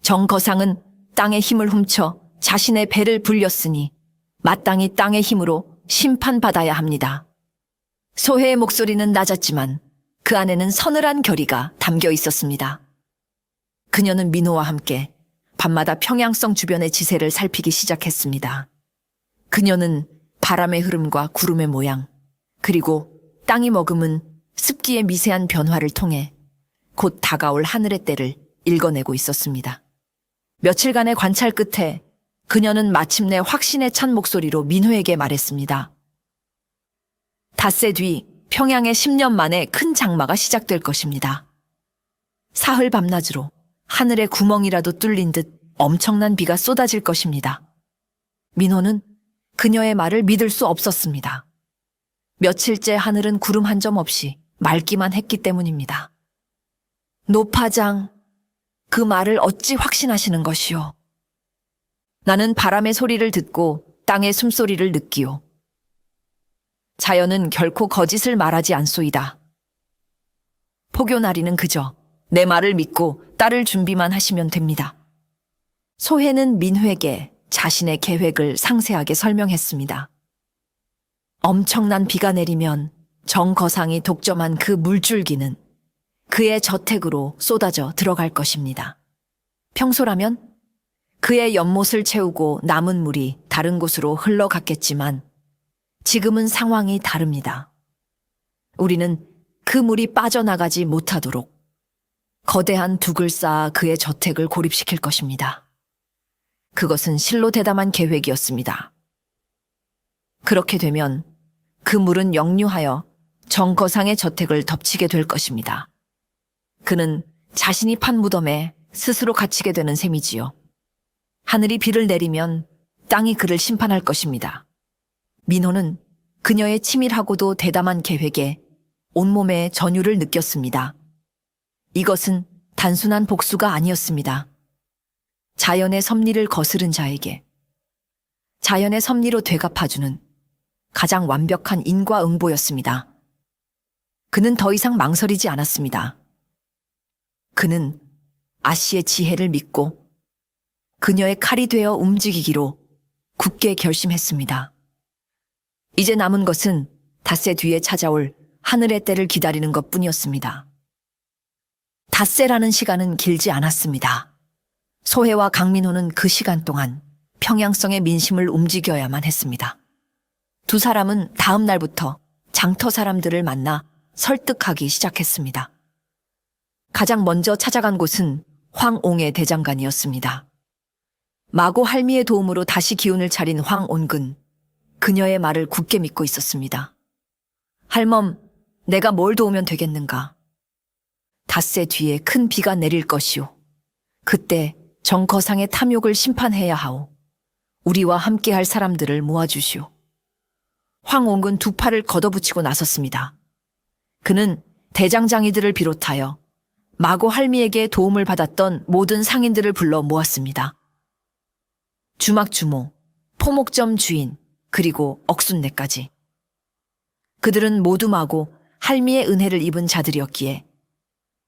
정거상은 땅의 힘을 훔쳐 자신의 배를 불렸으니 마땅히 땅의 힘으로 심판받아야 합니다. 소혜의 목소리는 낮았지만 그 안에는 서늘한 결의가 담겨 있었습니다. 그녀는 민호와 함께 밤마다 평양성 주변의 지세를 살피기 시작했습니다. 그녀는 바람의 흐름과 구름의 모양, 그리고 땅이 머금은 습기의 미세한 변화를 통해 곧 다가올 하늘의 때를 읽어내고 있었습니다. 며칠간의 관찰 끝에 그녀는 마침내 확신에 찬 목소리로 민호에게 말했습니다. 닷새 뒤 평양에 10년 만에 큰 장마가 시작될 것입니다. 사흘 밤낮으로 하늘의 구멍이라도 뚫린 듯 엄청난 비가 쏟아질 것입니다. 민호는 그녀의 말을 믿을 수 없었습니다. 며칠째 하늘은 구름 한 점 없이 맑기만 했기 때문입니다. 노파장, 그 말을 어찌 확신하시는 것이오? 나는 바람의 소리를 듣고 땅의 숨소리를 느끼오. 자연은 결코 거짓을 말하지 않소이다. 포교나리는 그저 내 말을 믿고 따를 준비만 하시면 됩니다. 소혜는 민회에게 자신의 계획을 상세하게 설명했습니다. 엄청난 비가 내리면 정거상이 독점한 그 물줄기는 그의 저택으로 쏟아져 들어갈 것입니다. 평소라면 그의 연못을 채우고 남은 물이 다른 곳으로 흘러갔겠지만 지금은 상황이 다릅니다. 우리는 그 물이 빠져나가지 못하도록 거대한 둑을 쌓아 그의 저택을 고립시킬 것입니다. 그것은 실로 대담한 계획이었습니다. 그렇게 되면 그 물은 역류하여 정거상의 저택을 덮치게 될 것입니다. 그는 자신이 판 무덤에 스스로 갇히게 되는 셈이지요. 하늘이 비를 내리면 땅이 그를 심판할 것입니다. 민호는 그녀의 치밀하고도 대담한 계획에 온몸에 전율을 느꼈습니다. 이것은 단순한 복수가 아니었습니다. 자연의 섭리를 거스른 자에게 자연의 섭리로 되갚아주는 가장 완벽한 인과응보였습니다. 그는 더 이상 망설이지 않았습니다. 그는 아씨의 지혜를 믿고 그녀의 칼이 되어 움직이기로 굳게 결심했습니다. 이제 남은 것은 닷새 뒤에 찾아올 하늘의 때를 기다리는 것뿐이었습니다. 닷새라는 시간은 길지 않았습니다. 소혜와 강민호는 그 시간 동안 평양성의 민심을 움직여야만 했습니다. 두 사람은 다음 날부터 장터 사람들을 만나 설득하기 시작했습니다. 가장 먼저 찾아간 곳은 황옹의 대장간이었습니다. 마고 할미의 도움으로 다시 기운을 차린 황온근, 그녀의 말을 굳게 믿고 있었습니다. 할멈, 내가 뭘 도우면 되겠는가? 닷새 뒤에 큰 비가 내릴 것이오. 그때 정거상의 탐욕을 심판해야 하오. 우리와 함께할 사람들을 모아주시오. 황옹은 두 팔을 걷어붙이고 나섰습니다. 그는 대장장이들을 비롯하여 마고 할미에게 도움을 받았던 모든 상인들을 불러 모았습니다. 주막주모, 포목점 주인, 그리고 억순네까지. 그들은 모두 마고 할미의 은혜를 입은 자들이었기에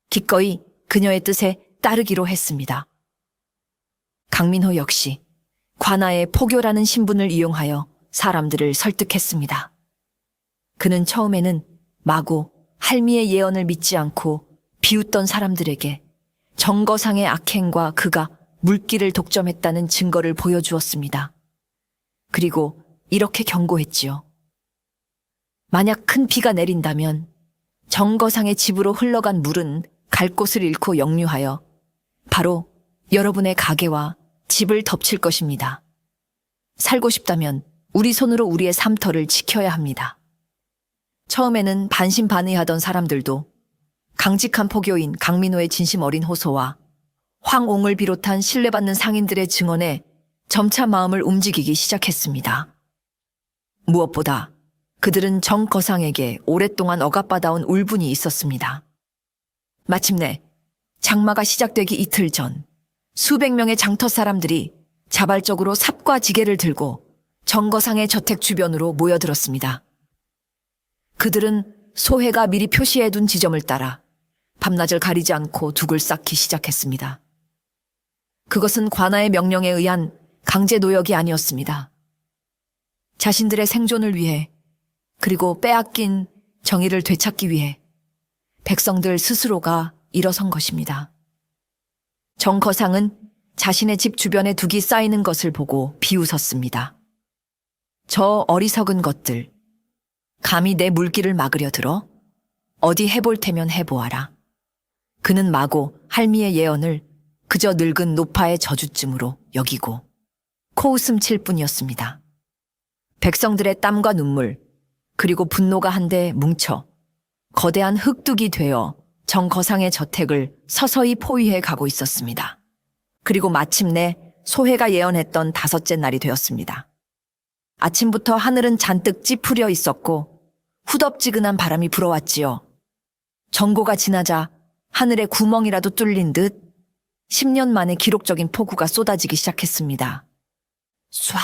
기꺼이 그녀의 뜻에 따르기로 했습니다. 강민호 역시 관아의 포교라는 신분을 이용하여 사람들을 설득했습니다. 그는 처음에는 마고 할미의 예언을 믿지 않고 비웃던 사람들에게 정거상의 악행과 그가 물길을 독점했다는 증거를 보여주었습니다. 그리고 이렇게 경고했지요. 만약 큰 비가 내린다면 정거상의 집으로 흘러간 물은 갈 곳을 잃고 역류하여 바로 여러분의 가게와 집을 덮칠 것입니다. 살고 싶다면 우리 손으로 우리의 삶터를 지켜야 합니다. 처음에는 반신반의하던 사람들도 강직한 포교인 강민호의 진심 어린 호소와 황옹을 비롯한 신뢰받는 상인들의 증언에 점차 마음을 움직이기 시작했습니다. 무엇보다 그들은 정거상에게 오랫동안 억압받아온 울분이 있었습니다. 마침내 장마가 시작되기 이틀 전 수백 명의 장터 사람들이 자발적으로 삽과 지게를 들고 정거상의 저택 주변으로 모여들었습니다. 그들은 소해가 미리 표시해둔 지점을 따라 밤낮을 가리지 않고 둑을 쌓기 시작했습니다. 그것은 관아의 명령에 의한 강제 노역이 아니었습니다. 자신들의 생존을 위해 그리고 빼앗긴 정의를 되찾기 위해 백성들 스스로가 일어선 것입니다. 정거상은 자신의 집 주변에 둑이 쌓이는 것을 보고 비웃었습니다. 저 어리석은 것들, 감히 내 물길을 막으려 들어? 어디 해볼 테면 해보아라. 그는 마고 할미의 예언을 그저 늙은 노파의 저주쯤으로 여기고 코웃음 칠 뿐이었습니다. 백성들의 땀과 눈물, 그리고 분노가 한데 뭉쳐 거대한 흙둑이 되어 정거상의 저택을 서서히 포위해 가고 있었습니다. 그리고 마침내 소해가 예언했던 5째 날이 되었습니다. 아침부터 하늘은 잔뜩 찌푸려 있었고 후덥지근한 바람이 불어왔지요. 정고가 지나자 하늘에 구멍이라도 뚫린 듯 10년 만에 기록적인 폭우가 쏟아지기 시작했습니다. 쏴!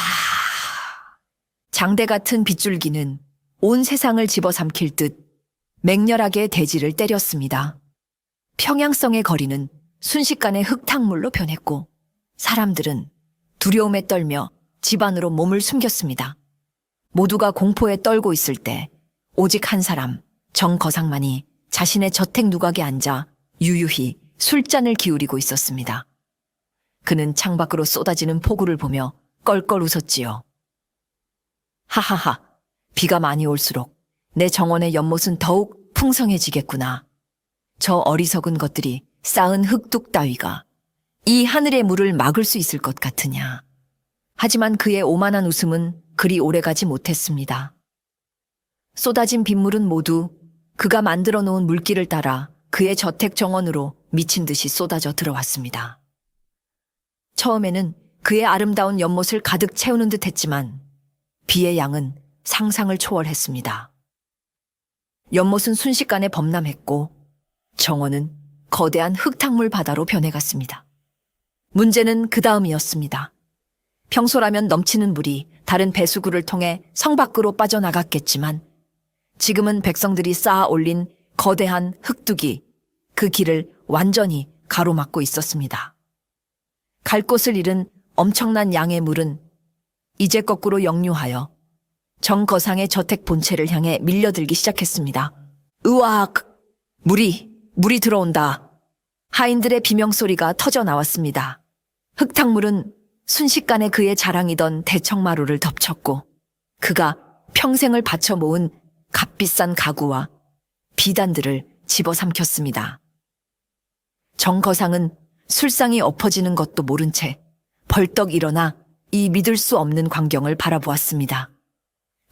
장대 같은 빗줄기는 온 세상을 집어삼킬 듯 맹렬하게 대지를 때렸습니다. 평양성의 거리는 순식간에 흙탕물로 변했고 사람들은 두려움에 떨며 집 안으로 몸을 숨겼습니다. 모두가 공포에 떨고 있을 때 오직 한 사람, 정거상만이 자신의 저택 누각에 앉아 유유히 술잔을 기울이고 있었습니다. 그는 창밖으로 쏟아지는 폭우를 보며 껄껄 웃었지요. 하하하, 비가 많이 올수록 내 정원의 연못은 더욱 풍성해지겠구나. 저 어리석은 것들이 쌓은 흙둑 따위가 이 하늘의 물을 막을 수 있을 것 같으냐. 하지만 그의 오만한 웃음은 그리 오래가지 못했습니다. 쏟아진 빗물은 모두 그가 만들어 놓은 물길을 따라 그의 저택 정원으로 미친 듯이 쏟아져 들어왔습니다. 처음에는 그의 아름다운 연못을 가득 채우는 듯 했지만 비의 양은 상상을 초월했습니다. 연못은 순식간에 범람했고 정원은 거대한 흙탕물 바다로 변해갔습니다. 문제는 그 다음이었습니다. 평소라면 넘치는 물이 다른 배수구를 통해 성 밖으로 빠져나갔겠지만 지금은 백성들이 쌓아 올린 거대한 흙둑이 그 길을 완전히 가로막고 있었습니다. 갈 곳을 잃은 엄청난 양의 물은 이제 거꾸로 역류하여 정거상의 저택 본체를 향해 밀려들기 시작했습니다. 으악! 물이 들어온다. 하인들의 비명소리가 터져 나왔습니다. 흙탕물은 순식간에 그의 자랑이던 대청마루를 덮쳤고 그가 평생을 바쳐 모은 값비싼 가구와 비단들을 집어삼켰습니다. 정거상은 술상이 엎어지는 것도 모른 채 벌떡 일어나 이 믿을 수 없는 광경을 바라보았습니다.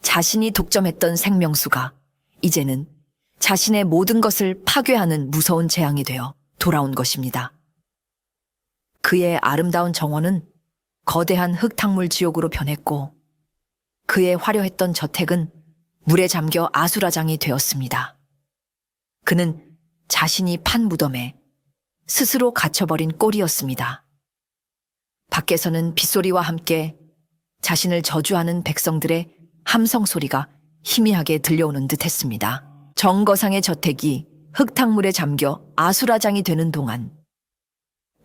자신이 독점했던 생명수가 이제는 자신의 모든 것을 파괴하는 무서운 재앙이 되어 돌아온 것입니다. 그의 아름다운 정원은 거대한 흙탕물 지옥으로 변했고 그의 화려했던 저택은 물에 잠겨 아수라장이 되었습니다. 그는 자신이 판 무덤에 스스로 갇혀버린 꼴이었습니다. 밖에서는 빗소리와 함께 자신을 저주하는 백성들의 함성 소리가 희미하게 들려오는 듯 했습니다. 정거상의 저택이 흙탕물에 잠겨 아수라장이 되는 동안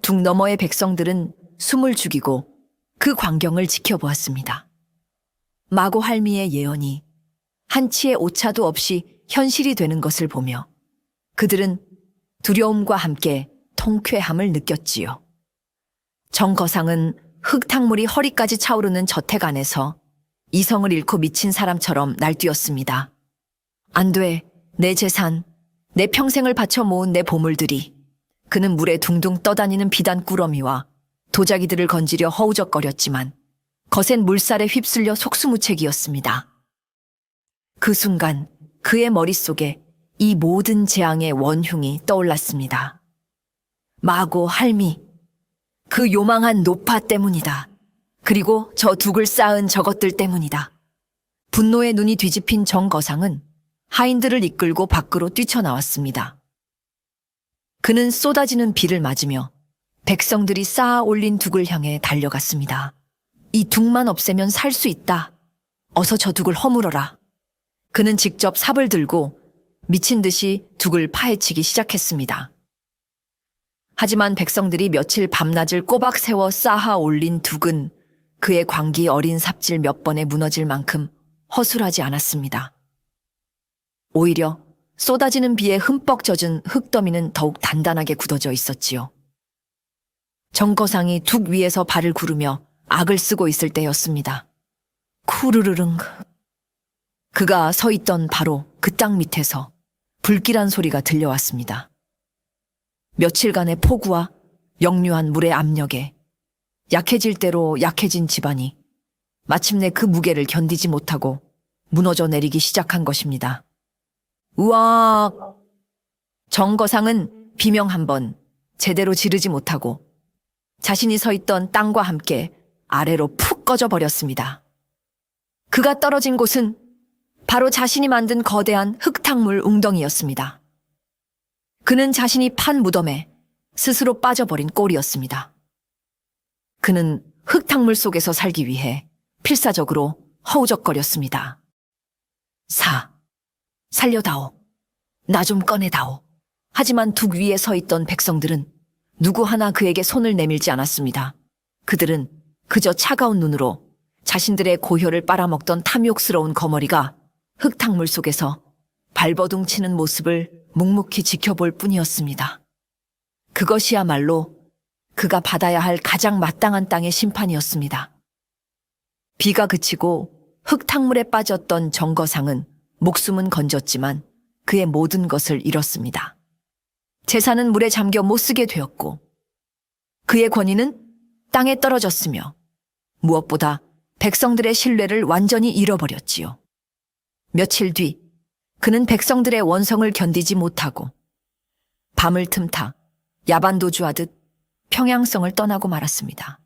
둑 너머의 백성들은 숨을 죽이고 그 광경을 지켜보았습니다. 마고 할미의 예언이 한치의 오차도 없이 현실이 되는 것을 보며 그들은 두려움과 함께 통쾌함을 느꼈지요. 정거상은 흙탕물이 허리까지 차오르는 저택 안에서 이성을 잃고 미친 사람처럼 날뛰었습니다. 안 돼, 내 재산, 내 평생을 바쳐 모은 내 보물들이. 그는 물에 둥둥 떠다니는 비단 꾸러미와 도자기들을 건지려 허우적거렸지만 거센 물살에 휩쓸려 속수무책이었습니다. 그 순간 그의 머릿속에 이 모든 재앙의 원흉이 떠올랐습니다. 마고 할미, 그 요망한 노파 때문이다. 그리고 저 둑을 쌓은 저것들 때문이다. 분노에 눈이 뒤집힌 정거상은 하인들을 이끌고 밖으로 뛰쳐나왔습니다. 그는 쏟아지는 비를 맞으며 백성들이 쌓아 올린 둑을 향해 달려갔습니다. 이 둑만 없애면 살 수 있다. 어서 저 둑을 허물어라. 그는 직접 삽을 들고 미친 듯이 둑을 파헤치기 시작했습니다. 하지만 백성들이 며칠 밤낮을 꼬박 세워 쌓아 올린 둑은 그의 광기 어린 삽질 몇 번에 무너질 만큼 허술하지 않았습니다. 오히려 쏟아지는 비에 흠뻑 젖은 흙더미는 더욱 단단하게 굳어져 있었지요. 정거상이 둑 위에서 발을 구르며 악을 쓰고 있을 때였습니다. 쿠르르릉. 그가 서 있던 바로 그 땅 밑에서 불길한 소리가 들려왔습니다. 며칠간의 폭우와 역류한 물의 압력에 약해질 대로 약해진 집안이 마침내 그 무게를 견디지 못하고 무너져 내리기 시작한 것입니다. 우악! 정거상은 비명 한 번 제대로 지르지 못하고 자신이 서 있던 땅과 함께 아래로 푹 꺼져 버렸습니다. 그가 떨어진 곳은 바로 자신이 만든 거대한 흙탕물 웅덩이였습니다. 그는 자신이 판 무덤에 스스로 빠져버린 꼴이었습니다. 그는 흙탕물 속에서 살기 위해 필사적으로 허우적거렸습니다. 살려다오. 나 좀 꺼내다오. 하지만 둑 위에 서 있던 백성들은 누구 하나 그에게 손을 내밀지 않았습니다. 그들은 그저 차가운 눈으로 자신들의 고혈을 빨아먹던 탐욕스러운 거머리가 흙탕물 속에서 발버둥 치는 모습을 묵묵히 지켜볼 뿐이었습니다. 그것이야말로 그가 받아야 할 가장 마땅한 땅의 심판이었습니다. 비가 그치고 흙탕물에 빠졌던 정거상은 목숨은 건졌지만 그의 모든 것을 잃었습니다. 재산은 물에 잠겨 못쓰게 되었고 그의 권위는 땅에 떨어졌으며 무엇보다 백성들의 신뢰를 완전히 잃어버렸지요. 며칠 뒤 그는 백성들의 원성을 견디지 못하고 밤을 틈타 야반도주하듯 평양성을 떠나고 말았습니다.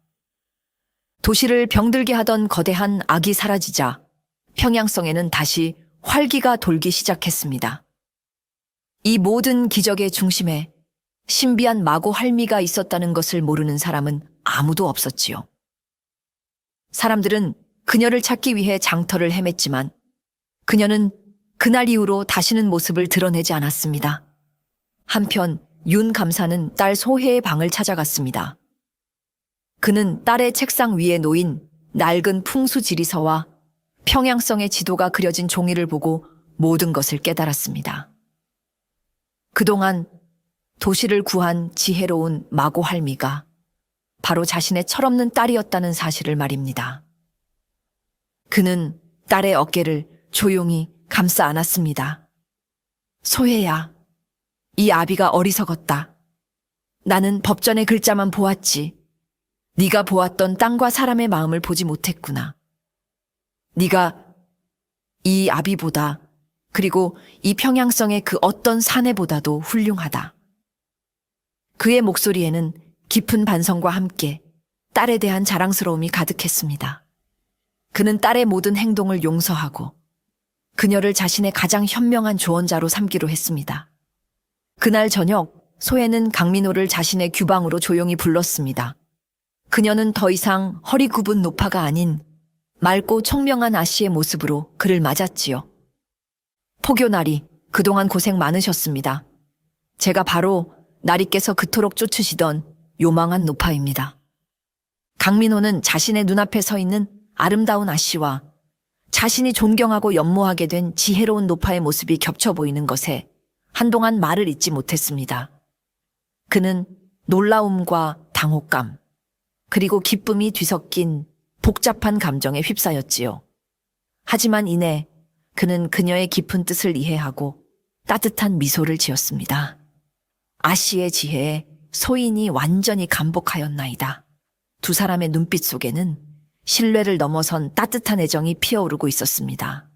도시를 병들게 하던 거대한 악이 사라지자 평양성에는 다시 활기가 돌기 시작했습니다. 이 모든 기적의 중심에 신비한 마고 할미가 있었다는 것을 모르는 사람은 아무도 없었지요. 사람들은 그녀를 찾기 위해 장터를 헤맸지만 그녀는 그날 이후로 다시는 모습을 드러내지 않았습니다. 한편 윤 감사는 딸 소혜의 방을 찾아갔습니다. 그는 딸의 책상 위에 놓인 낡은 풍수 지리서와 평양성의 지도가 그려진 종이를 보고 모든 것을 깨달았습니다. 그동안 도시를 구한 지혜로운 마고 할미가 바로 자신의 철없는 딸이었다는 사실을 말입니다. 그는 딸의 어깨를 조용히 감싸 안았습니다. 소혜야, 이 아비가 어리석었다. 나는 법전의 글자만 보았지. 네가 보았던 땅과 사람의 마음을 보지 못했구나. 네가 이 아비보다 그리고 이 평양성의 그 어떤 사내보다도 훌륭하다. 그의 목소리에는 깊은 반성과 함께 딸에 대한 자랑스러움이 가득했습니다. 그는 딸의 모든 행동을 용서하고 그녀를 자신의 가장 현명한 조언자로 삼기로 했습니다. 그날 저녁 소혜는 강민호를 자신의 규방으로 조용히 불렀습니다. 그녀는 더 이상 허리 굽은 노파가 아닌 맑고 청명한 아씨의 모습으로 그를 맞았지요. 포교나리, 그동안 고생 많으셨습니다. 제가 바로 나리께서 그토록 쫓으시던 요망한 노파입니다. 강민호는 자신의 눈앞에 서 있는 아름다운 아씨와 자신이 존경하고 연모하게 된 지혜로운 노파의 모습이 겹쳐 보이는 것에 한동안 말을 잇지 못했습니다. 그는 놀라움과 당혹감, 그리고 기쁨이 뒤섞인 복잡한 감정에 휩싸였지요. 하지만 이내 그는 그녀의 깊은 뜻을 이해하고 따뜻한 미소를 지었습니다. 아씨의 지혜에 소인이 완전히 감복하였나이다. 두 사람의 눈빛 속에는 신뢰를 넘어선 따뜻한 애정이 피어오르고 있었습니다.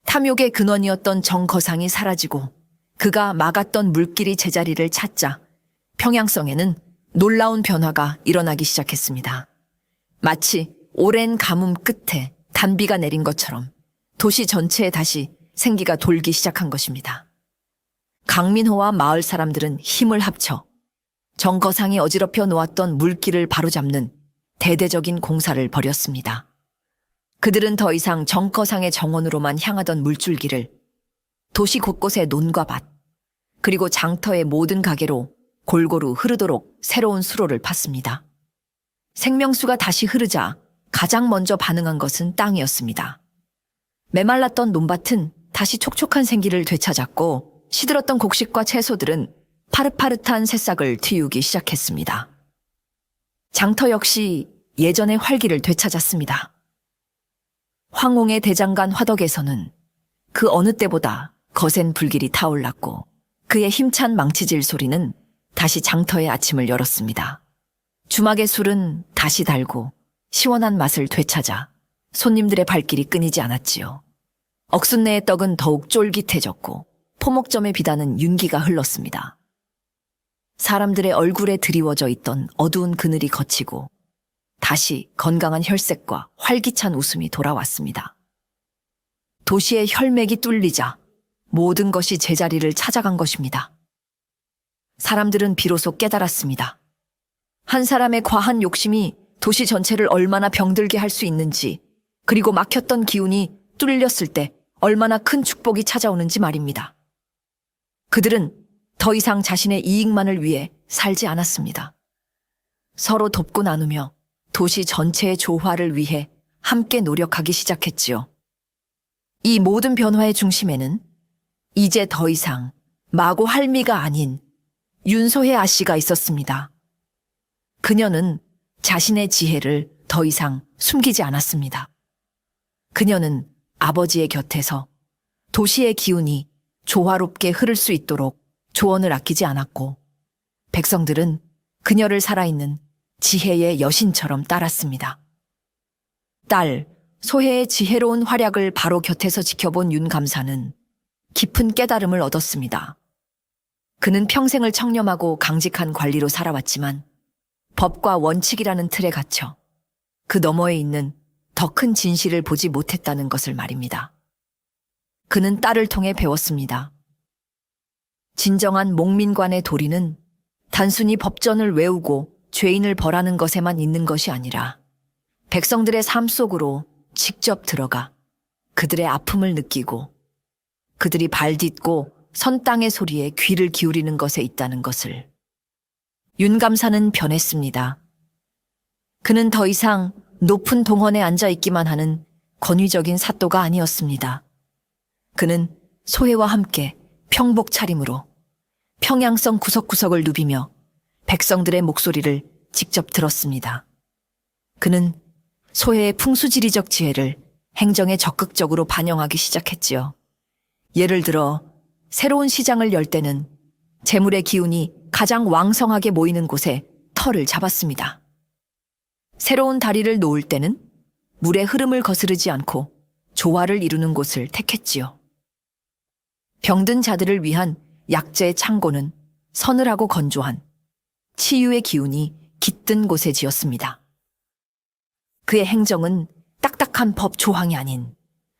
탐욕의 근원이었던 정거상이 사라지고 그가 막았던 물길이 제자리를 찾자 평양성에는 놀라운 변화가 일어나기 시작했습니다. 마치 오랜 가뭄 끝에 단비가 내린 것처럼 도시 전체에 다시 생기가 돌기 시작한 것입니다. 강민호와 마을 사람들은 힘을 합쳐 정거상이 어지럽혀 놓았던 물길을 바로잡는 대대적인 공사를 벌였습니다. 그들은 더 이상 정거상의 정원으로만 향하던 물줄기를 도시 곳곳의 논과 밭, 그리고 장터의 모든 가게로 골고루 흐르도록 새로운 수로를 팠습니다. 생명수가 다시 흐르자 가장 먼저 반응한 것은 땅이었습니다. 메말랐던 논밭은 다시 촉촉한 생기를 되찾았고 시들었던 곡식과 채소들은 파릇파릇한 새싹을 틔우기 시작했습니다. 장터 역시 예전의 활기를 되찾았습니다. 황홍의 대장간 화덕에서는 그 어느 때보다 거센 불길이 타올랐고 그의 힘찬 망치질 소리는 다시 장터의 아침을 열었습니다. 주막의 술은 다시 달고 시원한 맛을 되찾아 손님들의 발길이 끊이지 않았지요. 억순내의 떡은 더욱 쫄깃해졌고 포목점에 비다는 윤기가 흘렀습니다. 사람들의 얼굴에 드리워져 있던 어두운 그늘이 걷히고 다시 건강한 혈색과 활기찬 웃음이 돌아왔습니다. 도시의 혈맥이 뚫리자 모든 것이 제자리를 찾아간 것입니다. 사람들은 비로소 깨달았습니다. 한 사람의 과한 욕심이 도시 전체를 얼마나 병들게 할 수 있는지, 그리고 막혔던 기운이 뚫렸을 때 얼마나 큰 축복이 찾아오는지 말입니다. 그들은 더 이상 자신의 이익만을 위해 살지 않았습니다. 서로 돕고 나누며 도시 전체의 조화를 위해 함께 노력하기 시작했지요. 이 모든 변화의 중심에는 이제 더 이상 마고 할미가 아닌 윤소혜 아씨가 있었습니다. 그녀는 자신의 지혜를 더 이상 숨기지 않았습니다. 그녀는 아버지의 곁에서 도시의 기운이 조화롭게 흐를 수 있도록 조언을 아끼지 않았고 백성들은 그녀를 살아있는 지혜의 여신처럼 따랐습니다. 딸 소혜의 지혜로운 활약을 바로 곁에서 지켜본 윤 감사는 깊은 깨달음을 얻었습니다. 그는 평생을 청렴하고 강직한 관리로 살아왔지만 법과 원칙이라는 틀에 갇혀 그 너머에 있는 더 큰 진실을 보지 못했다는 것을 말입니다. 그는 딸을 통해 배웠습니다. 진정한 목민관의 도리는 단순히 법전을 외우고 죄인을 벌하는 것에만 있는 것이 아니라 백성들의 삶 속으로 직접 들어가 그들의 아픔을 느끼고 그들이 발 딛고 선 땅의 소리에 귀를 기울이는 것에 있다는 것을. 윤 감사는 변했습니다. 그는 더 이상 높은 동원에 앉아 있기만 하는 권위적인 사또가 아니었습니다. 그는 소혜와 함께 평복 차림으로 평양성 구석구석을 누비며 백성들의 목소리를 직접 들었습니다. 그는 소혜의 풍수지리적 지혜를 행정에 적극적으로 반영하기 시작했지요. 예를 들어 새로운 시장을 열 때는 재물의 기운이 가장 왕성하게 모이는 곳에 터를 잡았습니다. 새로운 다리를 놓을 때는 물의 흐름을 거스르지 않고 조화를 이루는 곳을 택했지요. 병든 자들을 위한 약재의 창고는 서늘하고 건조한 치유의 기운이 깃든 곳에 지었습니다. 그의 행정은 딱딱한 법 조항이 아닌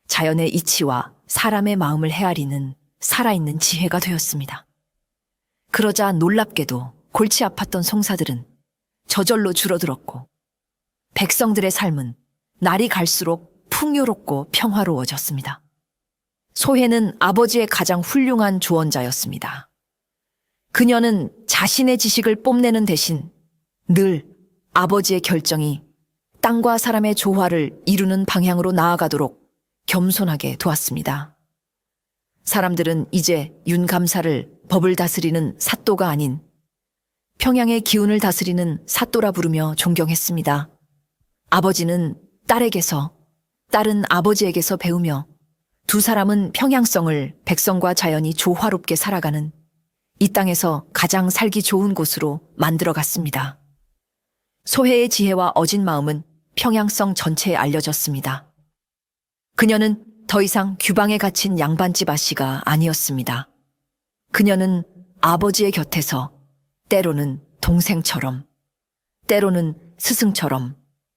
자연의 이치와 사람의 마음을 헤아리는 살아있는 지혜가 되었습니다. 그러자 놀랍게도 골치 아팠던 송사들은 저절로 줄어들었고 백성들의 삶은 날이 갈수록 풍요롭고 평화로워졌습니다. 소혜는 아버지의 가장 훌륭한 조언자였습니다. 그녀는 자신의 지식을 뽐내는 대신 늘 아버지의 결정이 땅과 사람의 조화를 이루는 방향으로 나아가도록 겸손하게 도왔습니다. 사람들은 이제 윤 감사를 법을 다스리는 사또가 아닌 평양의 기운을 다스리는 사또라 부르며 존경했습니다. 아버지는 딸에게서, 딸은 아버지에게서 배우며 두 사람은 평양성을 백성과 자연이 조화롭게 살아가는 이 땅에서 가장 살기 좋은 곳으로 만들어갔습니다. 소혜의 지혜와 어진 마음은 평양성 전체에 알려졌습니다. 그녀는 더 이상 규방에 갇힌 양반집 아씨가 아니었습니다. 그녀는 아버지의 곁에서 때로는 동생처럼, 때로는 스승처럼